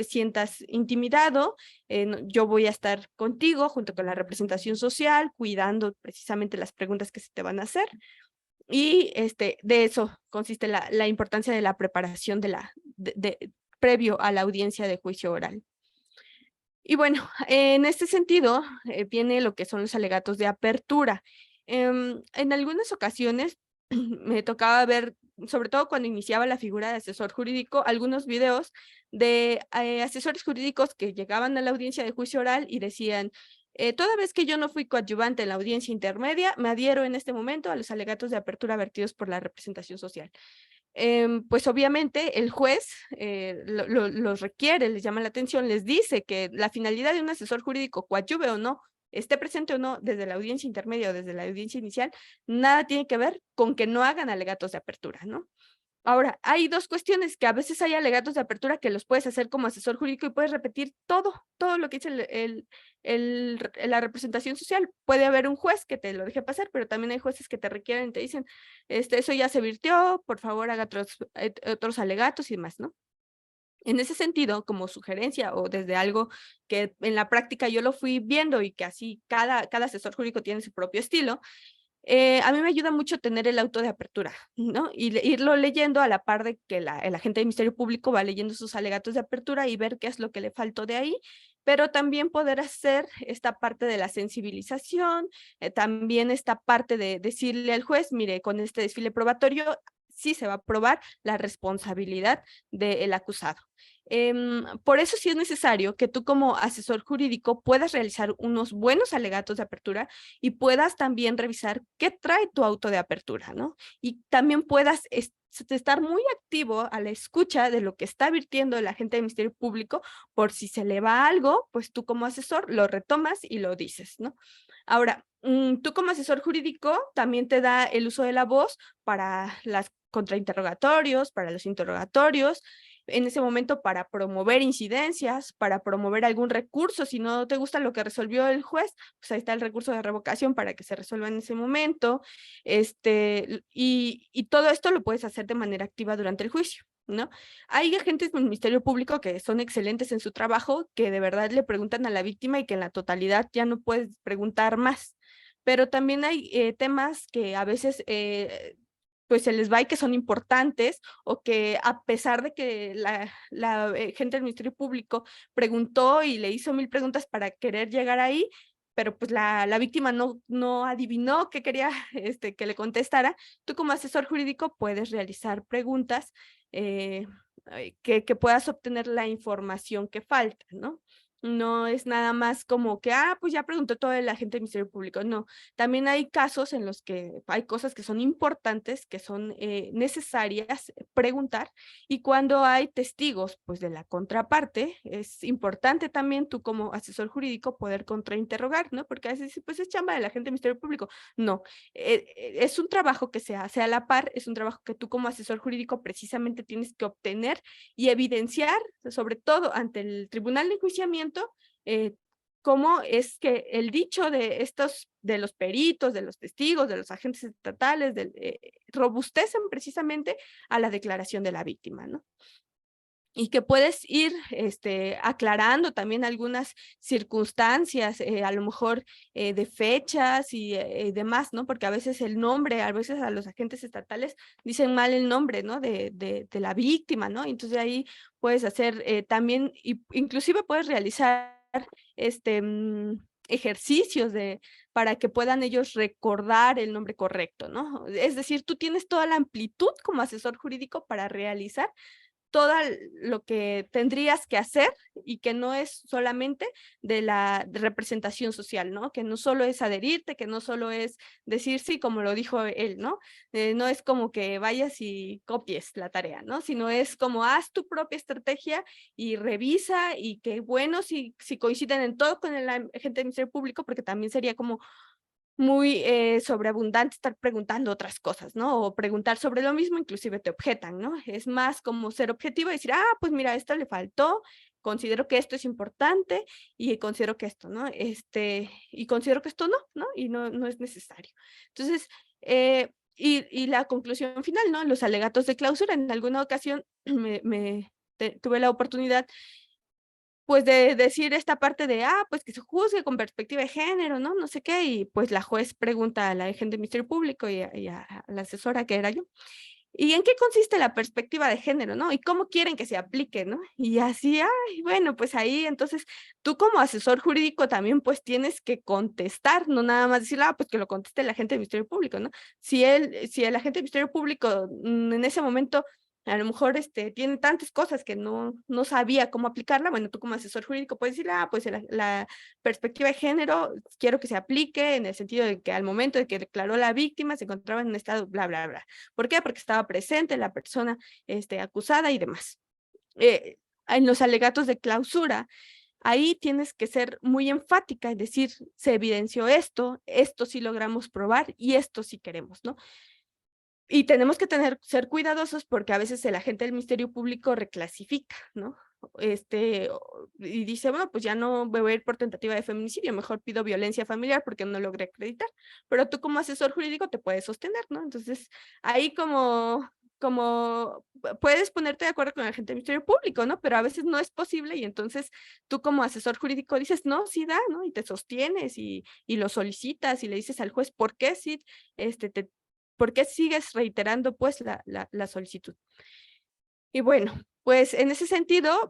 sientas intimidado, yo voy a estar contigo junto con la representación social, cuidando precisamente las preguntas que se te van a hacer. Y de eso consiste la importancia de la preparación previo a la audiencia de juicio oral. Y bueno, en este sentido viene lo que son los alegatos de apertura. En algunas ocasiones me tocaba ver, sobre todo cuando iniciaba la figura de asesor jurídico, algunos videos de asesores jurídicos que llegaban a la audiencia de juicio oral y decían, toda vez que yo no fui coadyuvante en la audiencia intermedia, me adhiero en este momento a los alegatos de apertura vertidos por la representación social. Pues obviamente el juez los requiere, les llama la atención, les dice que la finalidad de un asesor jurídico, coadyuve o no, esté presente o no desde la audiencia intermedia o desde la audiencia inicial, nada tiene que ver con que no hagan alegatos de apertura, ¿no? Ahora, hay dos cuestiones, que a veces hay alegatos de apertura que los puedes hacer como asesor jurídico y puedes repetir todo lo que dice la representación social. Puede haber un juez que te lo deje pasar, pero también hay jueces que te requieren y te dicen, eso ya se virtió, por favor haga otros alegatos y demás, ¿no? En ese sentido, como sugerencia o desde algo que en la práctica yo lo fui viendo y que así cada asesor jurídico tiene su propio estilo, a mí me ayuda mucho tener el auto de apertura, ¿no? Y irlo leyendo a la par de que el agente del Ministerio Público va leyendo sus alegatos de apertura y ver qué es lo que le faltó de ahí pero también poder hacer esta parte de la sensibilización, también esta parte de decirle al juez, mire, con este desfile probatorio sí se va a probar la responsabilidad del acusado. Por eso sí es necesario que tú como asesor jurídico puedas realizar unos buenos alegatos de apertura y puedas también revisar qué trae tu auto de apertura, ¿no? Y también puedas estar muy activo a la escucha de lo que está advirtiendo el agente del Ministerio Público, por si se le va algo, pues tú como asesor lo retomas y lo dices, ¿no? Ahora, tú como asesor jurídico también te da el uso de la voz para las contrainterrogatorios, para los interrogatorios, en ese momento para promover incidencias, para promover algún recurso. Si no te gusta lo que resolvió el juez, pues ahí está el recurso de revocación para que se resuelva en ese momento. Y todo esto lo puedes hacer de manera activa durante el juicio, ¿no? Hay agentes del Ministerio Público que son excelentes en su trabajo, que de verdad le preguntan a la víctima y que en la totalidad ya no puedes preguntar más. Pero también hay temas que a veces pues se les va y que son importantes, o que a pesar de que la gente del Ministerio Público preguntó y le hizo 1000 preguntas para querer llegar ahí, pero pues la víctima no adivinó qué quería que le contestara, tú como asesor jurídico puedes realizar preguntas que puedas obtener la información que falta, ¿no? No es nada más como que, pues ya preguntó todo el agente del Ministerio Público. No, también hay casos en los que hay cosas que son importantes, que son necesarias preguntar, y cuando hay testigos, pues de la contraparte, es importante también tú como asesor jurídico poder contrainterrogar, ¿no? Porque a veces dice, pues es chamba del agente del Ministerio Público. No, es un trabajo que se hace a la par, es un trabajo que tú como asesor jurídico precisamente tienes que obtener y evidenciar, sobre todo ante el tribunal de enjuiciamiento, cómo es que el dicho de los peritos, de los testigos, de los agentes estatales, robustecen precisamente a la declaración de la víctima, ¿no? Y que puedes ir aclarando también algunas circunstancias, a lo mejor de fechas y demás, ¿no? Porque a veces el nombre, a veces a los agentes estatales dicen mal el nombre, ¿no? De la víctima, ¿no? Entonces ahí puedes hacer también, inclusive puedes realizar ejercicios para que puedan ellos recordar el nombre correcto, ¿no? Es decir, tú tienes toda la amplitud como asesor jurídico para realizar todo lo que tendrías que hacer, y que no es solamente de la representación social, ¿no? Que no solo es adherirte, que no solo es decir sí, como lo dijo él, ¿no? No es como que vayas y copies la tarea, ¿no? Sino es como haz tu propia estrategia y revisa, y qué bueno si coinciden en todo con el agente del Ministerio Público, porque también sería como muy sobreabundante estar preguntando otras cosas, ¿no? O preguntar sobre lo mismo, inclusive te objetan, ¿no? Es más como ser objetivo y decir, pues mira, esto le faltó, considero que esto es importante y considero que esto, ¿no? Y considero que esto no, y no es necesario. Entonces, y la conclusión final, ¿no? Los alegatos de clausura, en alguna ocasión tuve la oportunidad pues de decir esta parte de, pues que se juzgue con perspectiva de género, ¿no? No sé qué, y pues la juez pregunta a la agente del Ministerio Público y a la asesora que era yo, ¿y en qué consiste la perspectiva de género, no? ¿Y cómo quieren que se aplique, no? Y así, bueno, pues ahí entonces tú como asesor jurídico también pues tienes que contestar, no nada más decir, pues que lo conteste el agente del Ministerio Público, ¿no? Si el agente del Ministerio Público en ese momento a lo mejor tiene tantas cosas que no sabía cómo aplicarla, bueno, tú como asesor jurídico puedes decir, pues la perspectiva de género quiero que se aplique en el sentido de que al momento de que declaró la víctima se encontraba en un estado bla, bla, bla. ¿Por qué? Porque estaba presente la persona acusada y demás. En los alegatos de clausura, ahí tienes que ser muy enfática, es decir, se evidenció esto sí logramos probar y esto sí queremos, ¿no? Y tenemos que ser cuidadosos porque a veces el agente del Ministerio Público reclasifica, ¿no? Y dice, bueno, pues ya no voy a ir por tentativa de feminicidio, mejor pido violencia familiar porque no logré acreditar. Pero tú como asesor jurídico te puedes sostener, ¿no? Entonces, ahí como puedes ponerte de acuerdo con el agente del Ministerio Público, ¿no? Pero a veces no es posible y entonces tú como asesor jurídico dices, no, sí da, ¿no? Y te sostienes y lo solicitas y le dices al juez, ¿por qué sí ¿por qué sigues reiterando pues la solicitud? Y bueno, pues en ese sentido,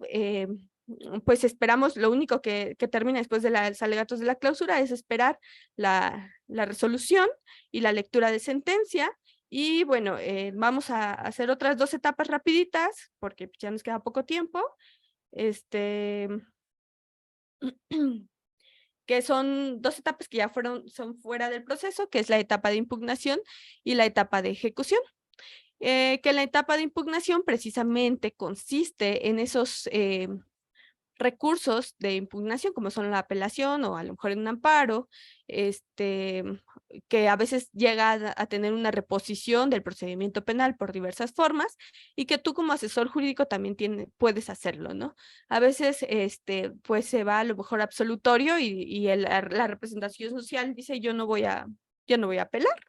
pues esperamos, lo único que termina después de los alegatos de la clausura es esperar la resolución y la lectura de sentencia. Y bueno, vamos a hacer otras 2 etapas rapiditas, porque ya nos queda poco tiempo. Que son 2 etapas que ya son fuera del proceso, que es la etapa de impugnación y la etapa de ejecución. Que la etapa de impugnación precisamente consiste en esos recursos de impugnación, como son la apelación o a lo mejor en un amparo, que a veces llega a tener una reposición del procedimiento penal por diversas formas, y que tú como asesor jurídico también puedes hacerlo, ¿no? A veces, pues se va a lo mejor absolutorio y la representación social dice yo no voy a apelar.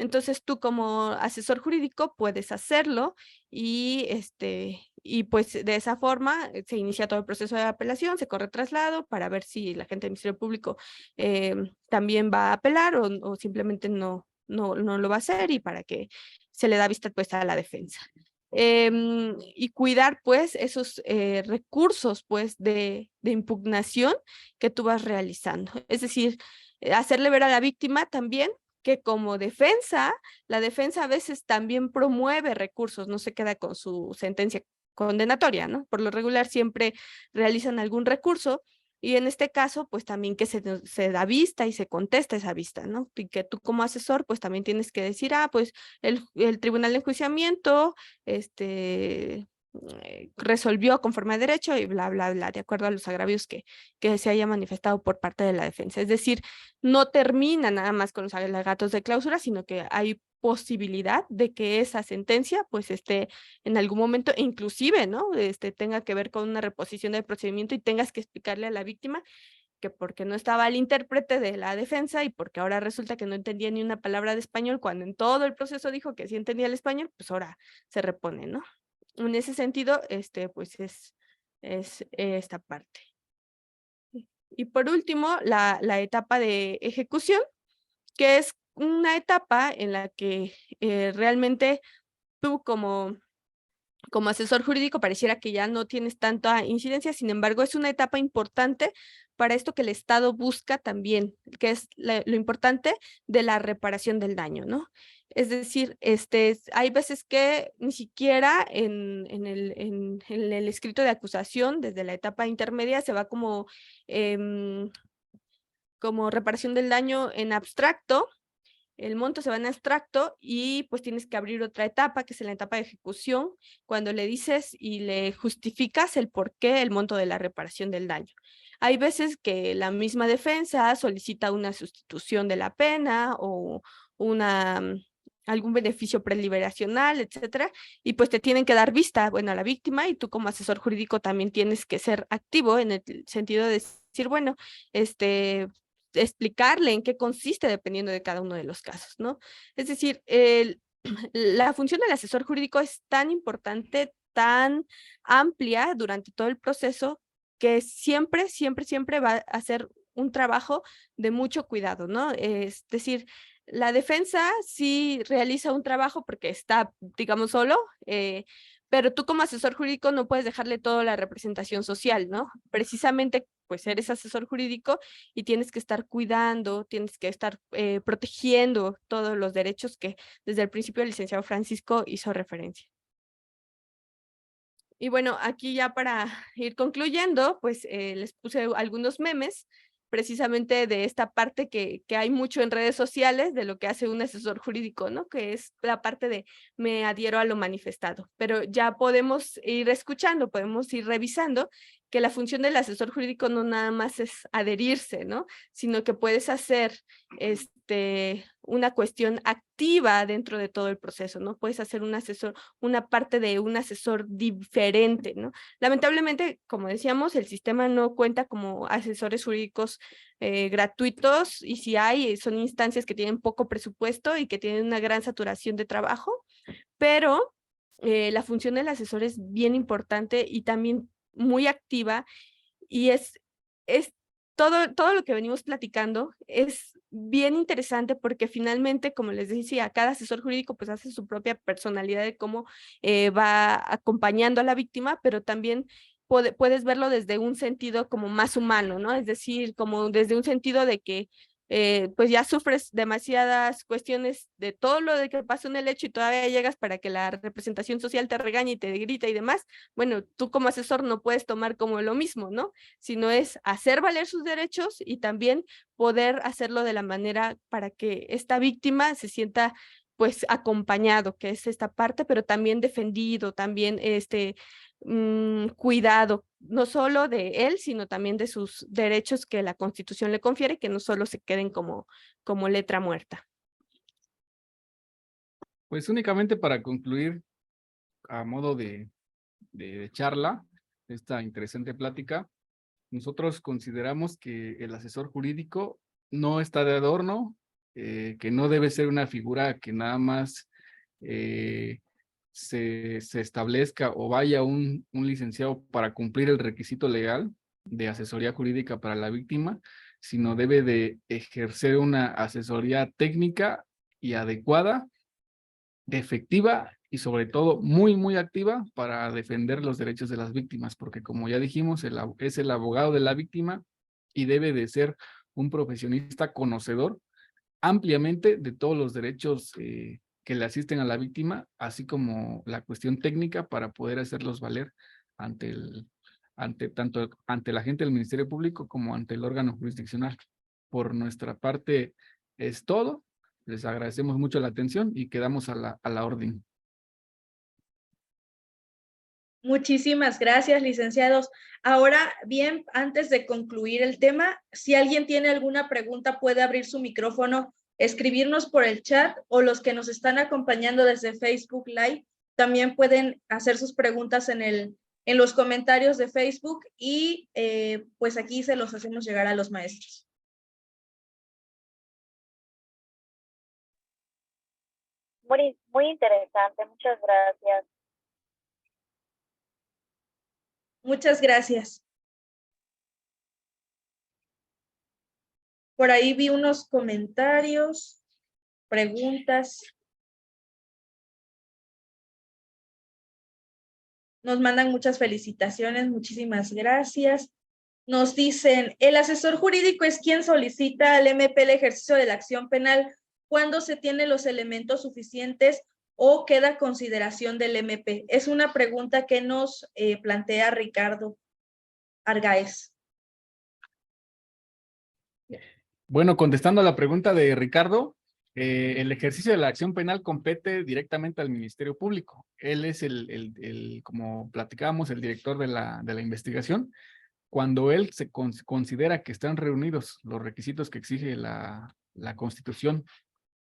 Entonces tú como asesor jurídico puedes hacerlo y pues de esa forma se inicia todo el proceso de apelación, se corre traslado para ver si la gente del Ministerio Público también va a apelar o simplemente no lo va a hacer, y para que se le da vista pues a la defensa. Y cuidar pues esos recursos pues de impugnación que tú vas realizando. Es decir, hacerle ver a la víctima también que como defensa, la defensa a veces también promueve recursos, no se queda con su sentencia condenatoria, ¿no? Por lo regular siempre realizan algún recurso, y en este caso, pues también que se da vista y se contesta esa vista, ¿no? Y que tú como asesor, pues también tienes que decir, pues el tribunal de enjuiciamiento, resolvió conforme a derecho y bla, bla, bla, de acuerdo a los agravios que se haya manifestado por parte de la defensa. Es decir, no termina nada más con los alegatos de clausura, sino que hay posibilidad de que esa sentencia pues esté en algún momento, inclusive, ¿no? Tenga que ver con una reposición del procedimiento y tengas que explicarle a la víctima que porque no estaba el intérprete de la defensa y porque ahora resulta que no entendía ni una palabra de español, cuando en todo el proceso dijo que sí entendía el español, pues ahora se repone, ¿no? En ese sentido, pues es esta parte. Y por último, la etapa de ejecución, que es una etapa en la que realmente tú como asesor jurídico pareciera que ya no tienes tanta incidencia, sin embargo, es una etapa importante para esto que el Estado busca también, que es lo importante de la reparación del daño, ¿no? Es decir, hay veces que ni siquiera en el escrito de acusación, desde la etapa intermedia, se va como reparación del daño en abstracto. El monto se va en abstracto y pues tienes que abrir otra etapa, que es la etapa de ejecución, cuando le dices y le justificas el por qué el monto de la reparación del daño. Hay veces que la misma defensa solicita una sustitución de la pena o algún beneficio preliberacional, etcétera, y pues te tienen que dar vista, bueno, a la víctima, y tú como asesor jurídico también tienes que ser activo en el sentido de decir, bueno, explicarle en qué consiste dependiendo de cada uno de los casos, ¿no? Es decir, la función del asesor jurídico es tan importante, tan amplia durante todo el proceso, que siempre, siempre, siempre va a ser un trabajo de mucho cuidado, ¿no? Es decir, la defensa sí realiza un trabajo porque está, digamos, solo, pero tú como asesor jurídico no puedes dejarle toda la representación social, ¿no? Precisamente, pues eres asesor jurídico y tienes que estar cuidando, tienes que estar protegiendo todos los derechos que desde el principio el licenciado Francisco hizo referencia. Y bueno, aquí ya para ir concluyendo, pues les puse algunos memes precisamente de esta parte que hay mucho en redes sociales de lo que hace un asesor jurídico, ¿no? Que es la parte de me adhiero a lo manifestado, pero ya podemos ir escuchando, podemos ir revisando que la función del asesor jurídico no nada más es adherirse, ¿no? Sino que puedes hacer una cuestión activa dentro de todo el proceso, ¿no? Puedes hacer una parte de un asesor diferente, ¿no? Lamentablemente, como decíamos, el sistema no cuenta como asesores jurídicos gratuitos, y si hay, son instancias que tienen poco presupuesto y que tienen una gran saturación de trabajo, pero la función del asesor es bien importante y también muy activa, y es todo lo que venimos platicando es bien interesante porque finalmente, como les decía, cada asesor jurídico pues hace su propia personalidad de cómo va acompañando a la víctima, pero también puedes verlo desde un sentido como más humano, ¿no? Es decir, como desde un sentido de que pues ya sufres demasiadas cuestiones de todo lo de que pasó en el hecho y todavía llegas para que la representación social te regañe y te grita y demás. Bueno, tú como asesor no puedes tomar como lo mismo, ¿no? Sino es hacer valer sus derechos y también poder hacerlo de la manera para que esta víctima se sienta pues acompañado, que es esta parte, pero también defendido, también cuidado, no solo de él, sino también de sus derechos que la Constitución le confiere, que no solo se queden como letra muerta. Pues únicamente para concluir, a modo de charla, esta interesante plática, nosotros consideramos que el asesor jurídico no está de adorno, que no debe ser una figura que nada más se establezca o vaya un licenciado para cumplir el requisito legal de asesoría jurídica para la víctima, sino debe de ejercer una asesoría técnica y adecuada, efectiva y sobre todo muy, muy activa para defender los derechos de las víctimas, porque como ya dijimos, es el abogado de la víctima y debe de ser un profesionista conocedor ampliamente de todos los derechos que le asisten a la víctima, así como la cuestión técnica para poder hacerlos valer tanto ante la gente del Ministerio Público como ante el órgano jurisdiccional. Por nuestra parte es todo. Les agradecemos mucho la atención y quedamos a la orden. Muchísimas gracias, licenciados. Ahora bien, antes de concluir el tema, si alguien tiene alguna pregunta, puede abrir su micrófono, escribirnos por el chat, o los que nos están acompañando desde Facebook Live también pueden hacer sus preguntas en los comentarios de Facebook y pues aquí se los hacemos llegar a los maestros. Muy interesante, muchas gracias. Muchas gracias. Por ahí vi unos comentarios, preguntas. Nos mandan muchas felicitaciones, muchísimas gracias. Nos dicen, el asesor jurídico es quien solicita al MP el ejercicio de la acción penal cuando se tienen los elementos suficientes o queda a consideración del MP. Es una pregunta que nos plantea Ricardo Argaez. Bueno, contestando a la pregunta de Ricardo, el ejercicio de la acción penal compete directamente al Ministerio Público. Él es como platicábamos, el director de la investigación. Cuando él se considera que están reunidos los requisitos que exige la Constitución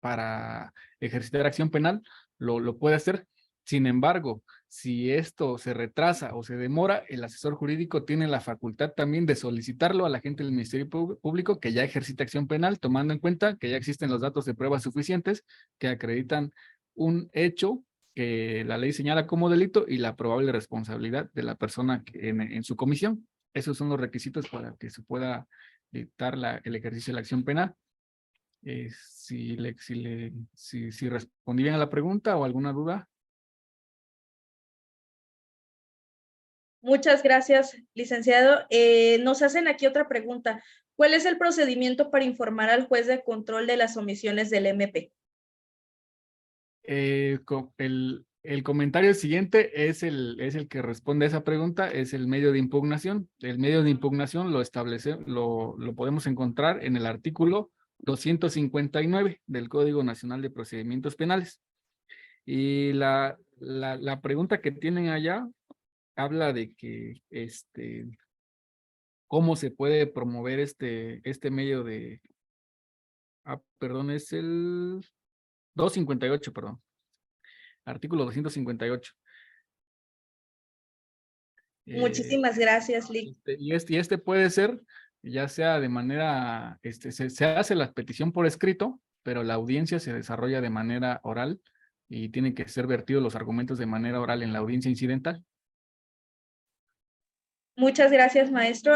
para ejercitar acción penal, lo puede hacer. Sin embargo, si esto se retrasa o se demora, el asesor jurídico tiene la facultad también de solicitarlo a la gente del Ministerio Público que ya ejercita acción penal, tomando en cuenta que ya existen los datos de pruebas suficientes que acreditan un hecho que la ley señala como delito y la probable responsabilidad de la persona en su comisión. Esos son los requisitos para que se pueda dictar el ejercicio de la acción penal. Si respondí bien a la pregunta o alguna duda. Muchas gracias, licenciado. Nos hacen aquí otra pregunta. ¿Cuál es el procedimiento para informar al juez de control de las omisiones del MP? El comentario siguiente es el que responde a esa pregunta, es el medio de impugnación. El medio de impugnación lo podemos encontrar en el artículo 259 del Código Nacional de Procedimientos Penales. Y la pregunta que tienen allá habla de que cómo se puede promover este medio de... perdón, es el 258, perdón. Artículo 258. Muchísimas gracias, Lic. Y este puede ser, ya sea de manera, se hace la petición por escrito, pero la audiencia se desarrolla de manera oral y tienen que ser vertidos los argumentos de manera oral en la audiencia incidental. Muchas gracias, maestro.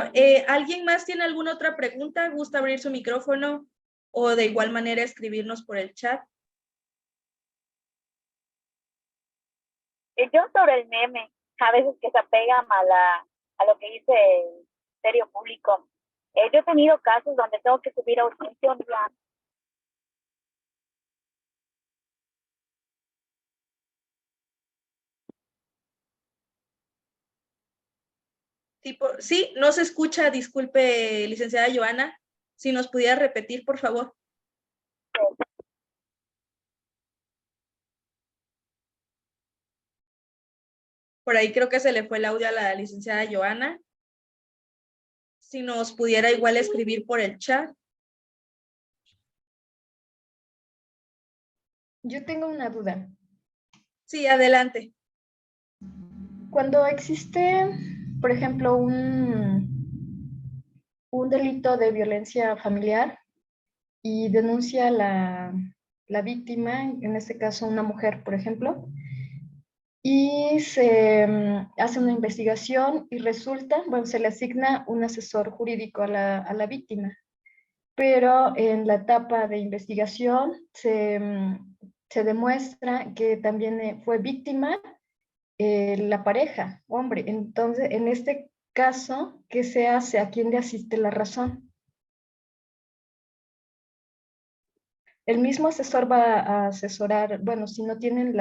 ¿Alguien más tiene alguna otra pregunta? ¿Gusta abrir su micrófono o de igual manera escribirnos por el chat? Yo sobre el meme, a veces que se apega a lo que dice el Ministerio Público. Yo he tenido casos donde tengo que subir a urgencia un día. Sí, no se escucha, disculpe, licenciada Joana, si nos pudiera repetir, por favor. Por ahí creo que se le fue el audio a la licenciada Joana. Si nos pudiera igual escribir por el chat. Yo tengo una duda. Sí, adelante. Cuando existe, por ejemplo, un delito de violencia familiar y denuncia la víctima, en este caso una mujer, por ejemplo, y se hace una investigación y resulta, bueno, se le asigna un asesor jurídico a la víctima, pero en la etapa de investigación se demuestra que también fue víctima la pareja, hombre. Entonces, en este caso, ¿qué se hace? ¿A quién le asiste la razón? El mismo asesor va a asesorar, bueno, si no tienen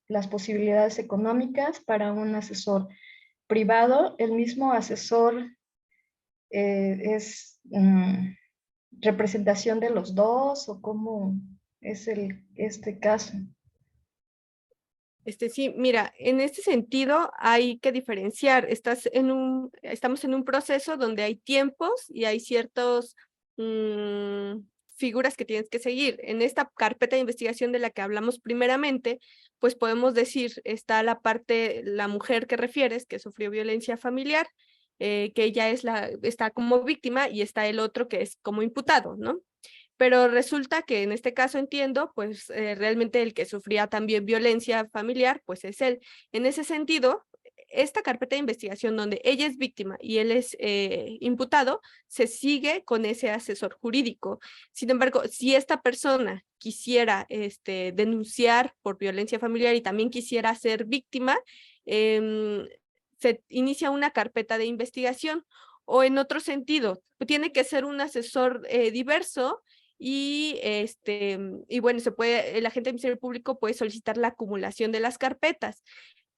las posibilidades económicas para un asesor privado, el mismo asesor es representación de los dos, o cómo es este caso. Sí, mira, en este sentido hay que diferenciar. Estamos en un proceso donde hay tiempos y hay ciertos figuras que tienes que seguir. En esta carpeta de investigación de la que hablamos primeramente, pues podemos decir, está la parte, la mujer que refieres, que sufrió violencia familiar, que ella está como víctima, y está el otro que es como imputado, ¿no? Pero resulta que en este caso entiendo, pues realmente el que sufría también violencia familiar, pues es él. En ese sentido, esta carpeta de investigación donde ella es víctima y él es imputado, se sigue con ese asesor jurídico. Sin embargo, si esta persona quisiera denunciar por violencia familiar y también quisiera ser víctima, se inicia una carpeta de investigación. O en otro sentido, tiene que ser un asesor diverso. Y bueno, el agente del Ministerio Público puede solicitar la acumulación de las carpetas.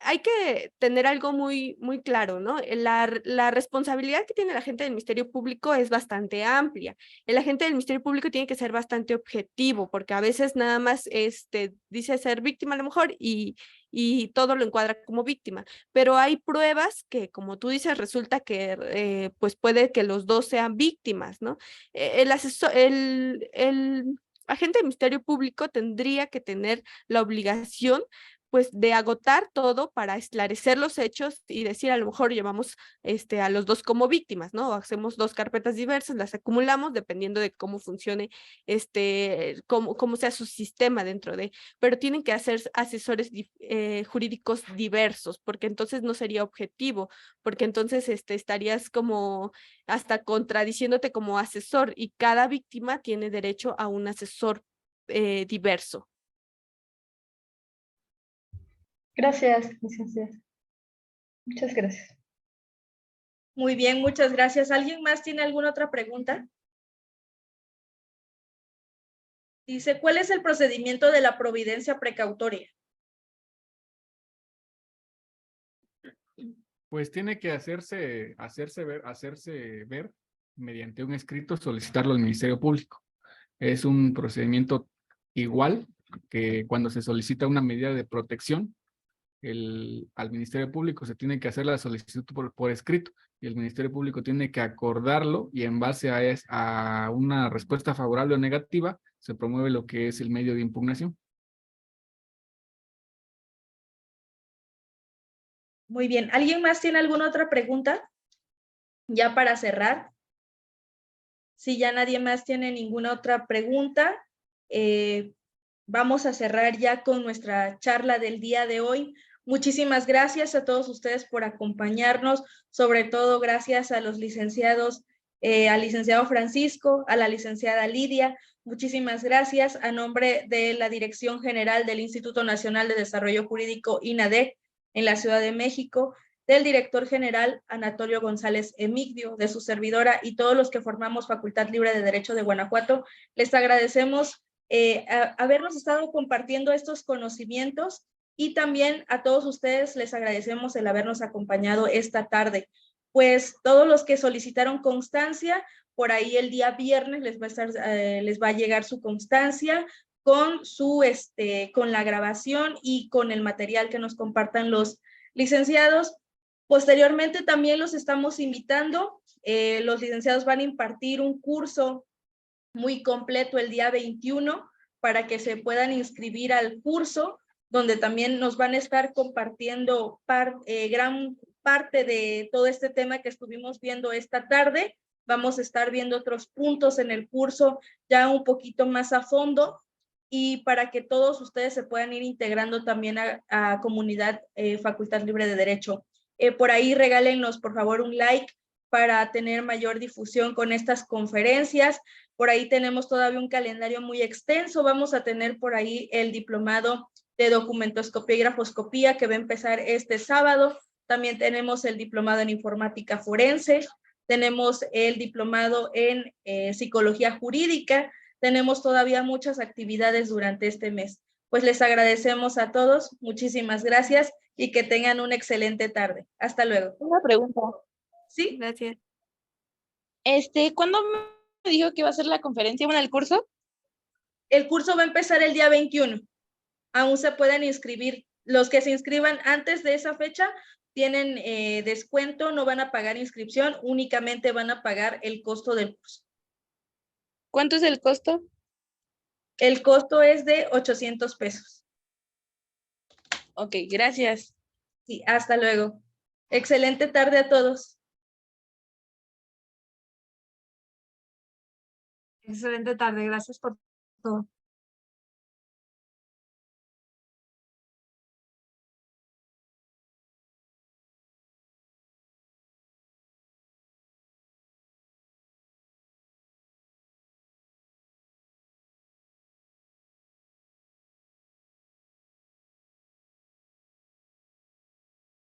Hay que tener algo muy, muy claro, ¿no? La responsabilidad que tiene el agente del Ministerio Público es bastante amplia. El agente del Ministerio Público tiene que ser bastante objetivo, porque a veces nada más dice ser víctima a lo mejor y todo lo encuadra como víctima. Pero hay pruebas que, como tú dices, resulta que pues puede que los dos sean víctimas, ¿no? El agente del Ministerio Público tendría que tener la obligación, pues, de agotar todo para esclarecer los hechos y decir, a lo mejor llevamos a los dos como víctimas, ¿no? O hacemos dos carpetas diversas, las acumulamos dependiendo de cómo funcione, cómo sea su sistema dentro de, pero tienen que hacer asesores jurídicos diversos, porque entonces no sería objetivo, porque entonces estarías como hasta contradiciéndote como asesor, y cada víctima tiene derecho a un asesor diverso. Gracias, licenciada. Muchas gracias. Muy bien, muchas gracias. ¿Alguien más tiene alguna otra pregunta? Dice, ¿cuál es el procedimiento de la providencia precautoria? Pues tiene que hacerse ver mediante un escrito, solicitarlo al Ministerio Público. Es un procedimiento igual que cuando se solicita una medida de protección. Al Ministerio Público se tiene que hacer la solicitud por escrito, y el Ministerio Público tiene que acordarlo, y en base a una respuesta favorable o negativa se promueve lo que es el medio de impugnación. Muy bien. ¿Alguien más tiene alguna otra pregunta? Ya para cerrar. Si ya nadie más tiene ninguna otra pregunta, vamos a cerrar ya con nuestra charla del día de hoy. Muchísimas gracias a todos ustedes por acompañarnos, sobre todo gracias a los licenciados, al licenciado Francisco, a la licenciada Lidia. Muchísimas gracias a nombre de la Dirección General del Instituto Nacional de Desarrollo Jurídico, INADE, en la Ciudad de México. del director general Anatolio González Emigdio, de su servidora y todos los que formamos Facultad Libre de Derecho de Guanajuato. Les agradecemos habernos estado compartiendo estos conocimientos y también a todos ustedes les agradecemos el habernos acompañado esta tarde. Pues todos los que solicitaron constancia, por ahí el día viernes les va a llegar su constancia con con la grabación y con el material que nos compartan los licenciados. Posteriormente también los estamos invitando. Los licenciados van a impartir un curso muy completo el día 21 para que se puedan inscribir al curso, donde también nos van a estar compartiendo gran parte de todo este tema que estuvimos viendo esta tarde. Vamos a estar viendo otros puntos en el curso ya un poquito más a fondo y para que todos ustedes se puedan ir integrando también a comunidad Facultad Libre de Derecho. Por ahí regálenos por favor un like para tener mayor difusión con estas conferencias. Por ahí tenemos todavía un calendario muy extenso. Vamos a tener por ahí el diplomado de documentoscopía y grafoscopía que va a empezar este sábado. También tenemos el diplomado en informática forense. Tenemos el diplomado en psicología jurídica. Tenemos todavía muchas actividades durante este mes. Pues les agradecemos a todos. Muchísimas gracias y que tengan una excelente tarde. Hasta luego. Una pregunta. Sí. Gracias. ¿Cuándo me dijo que iba a ser la conferencia? Bueno, el curso. El curso va a empezar el día 21. Aún se pueden inscribir. Los que se inscriban antes de esa fecha tienen descuento, no van a pagar inscripción, únicamente van a pagar el costo del curso. ¿Cuánto es el costo? El costo es de 800 pesos. Ok, gracias. Sí, hasta luego. Excelente tarde a todos. Excelente tarde, gracias por todo.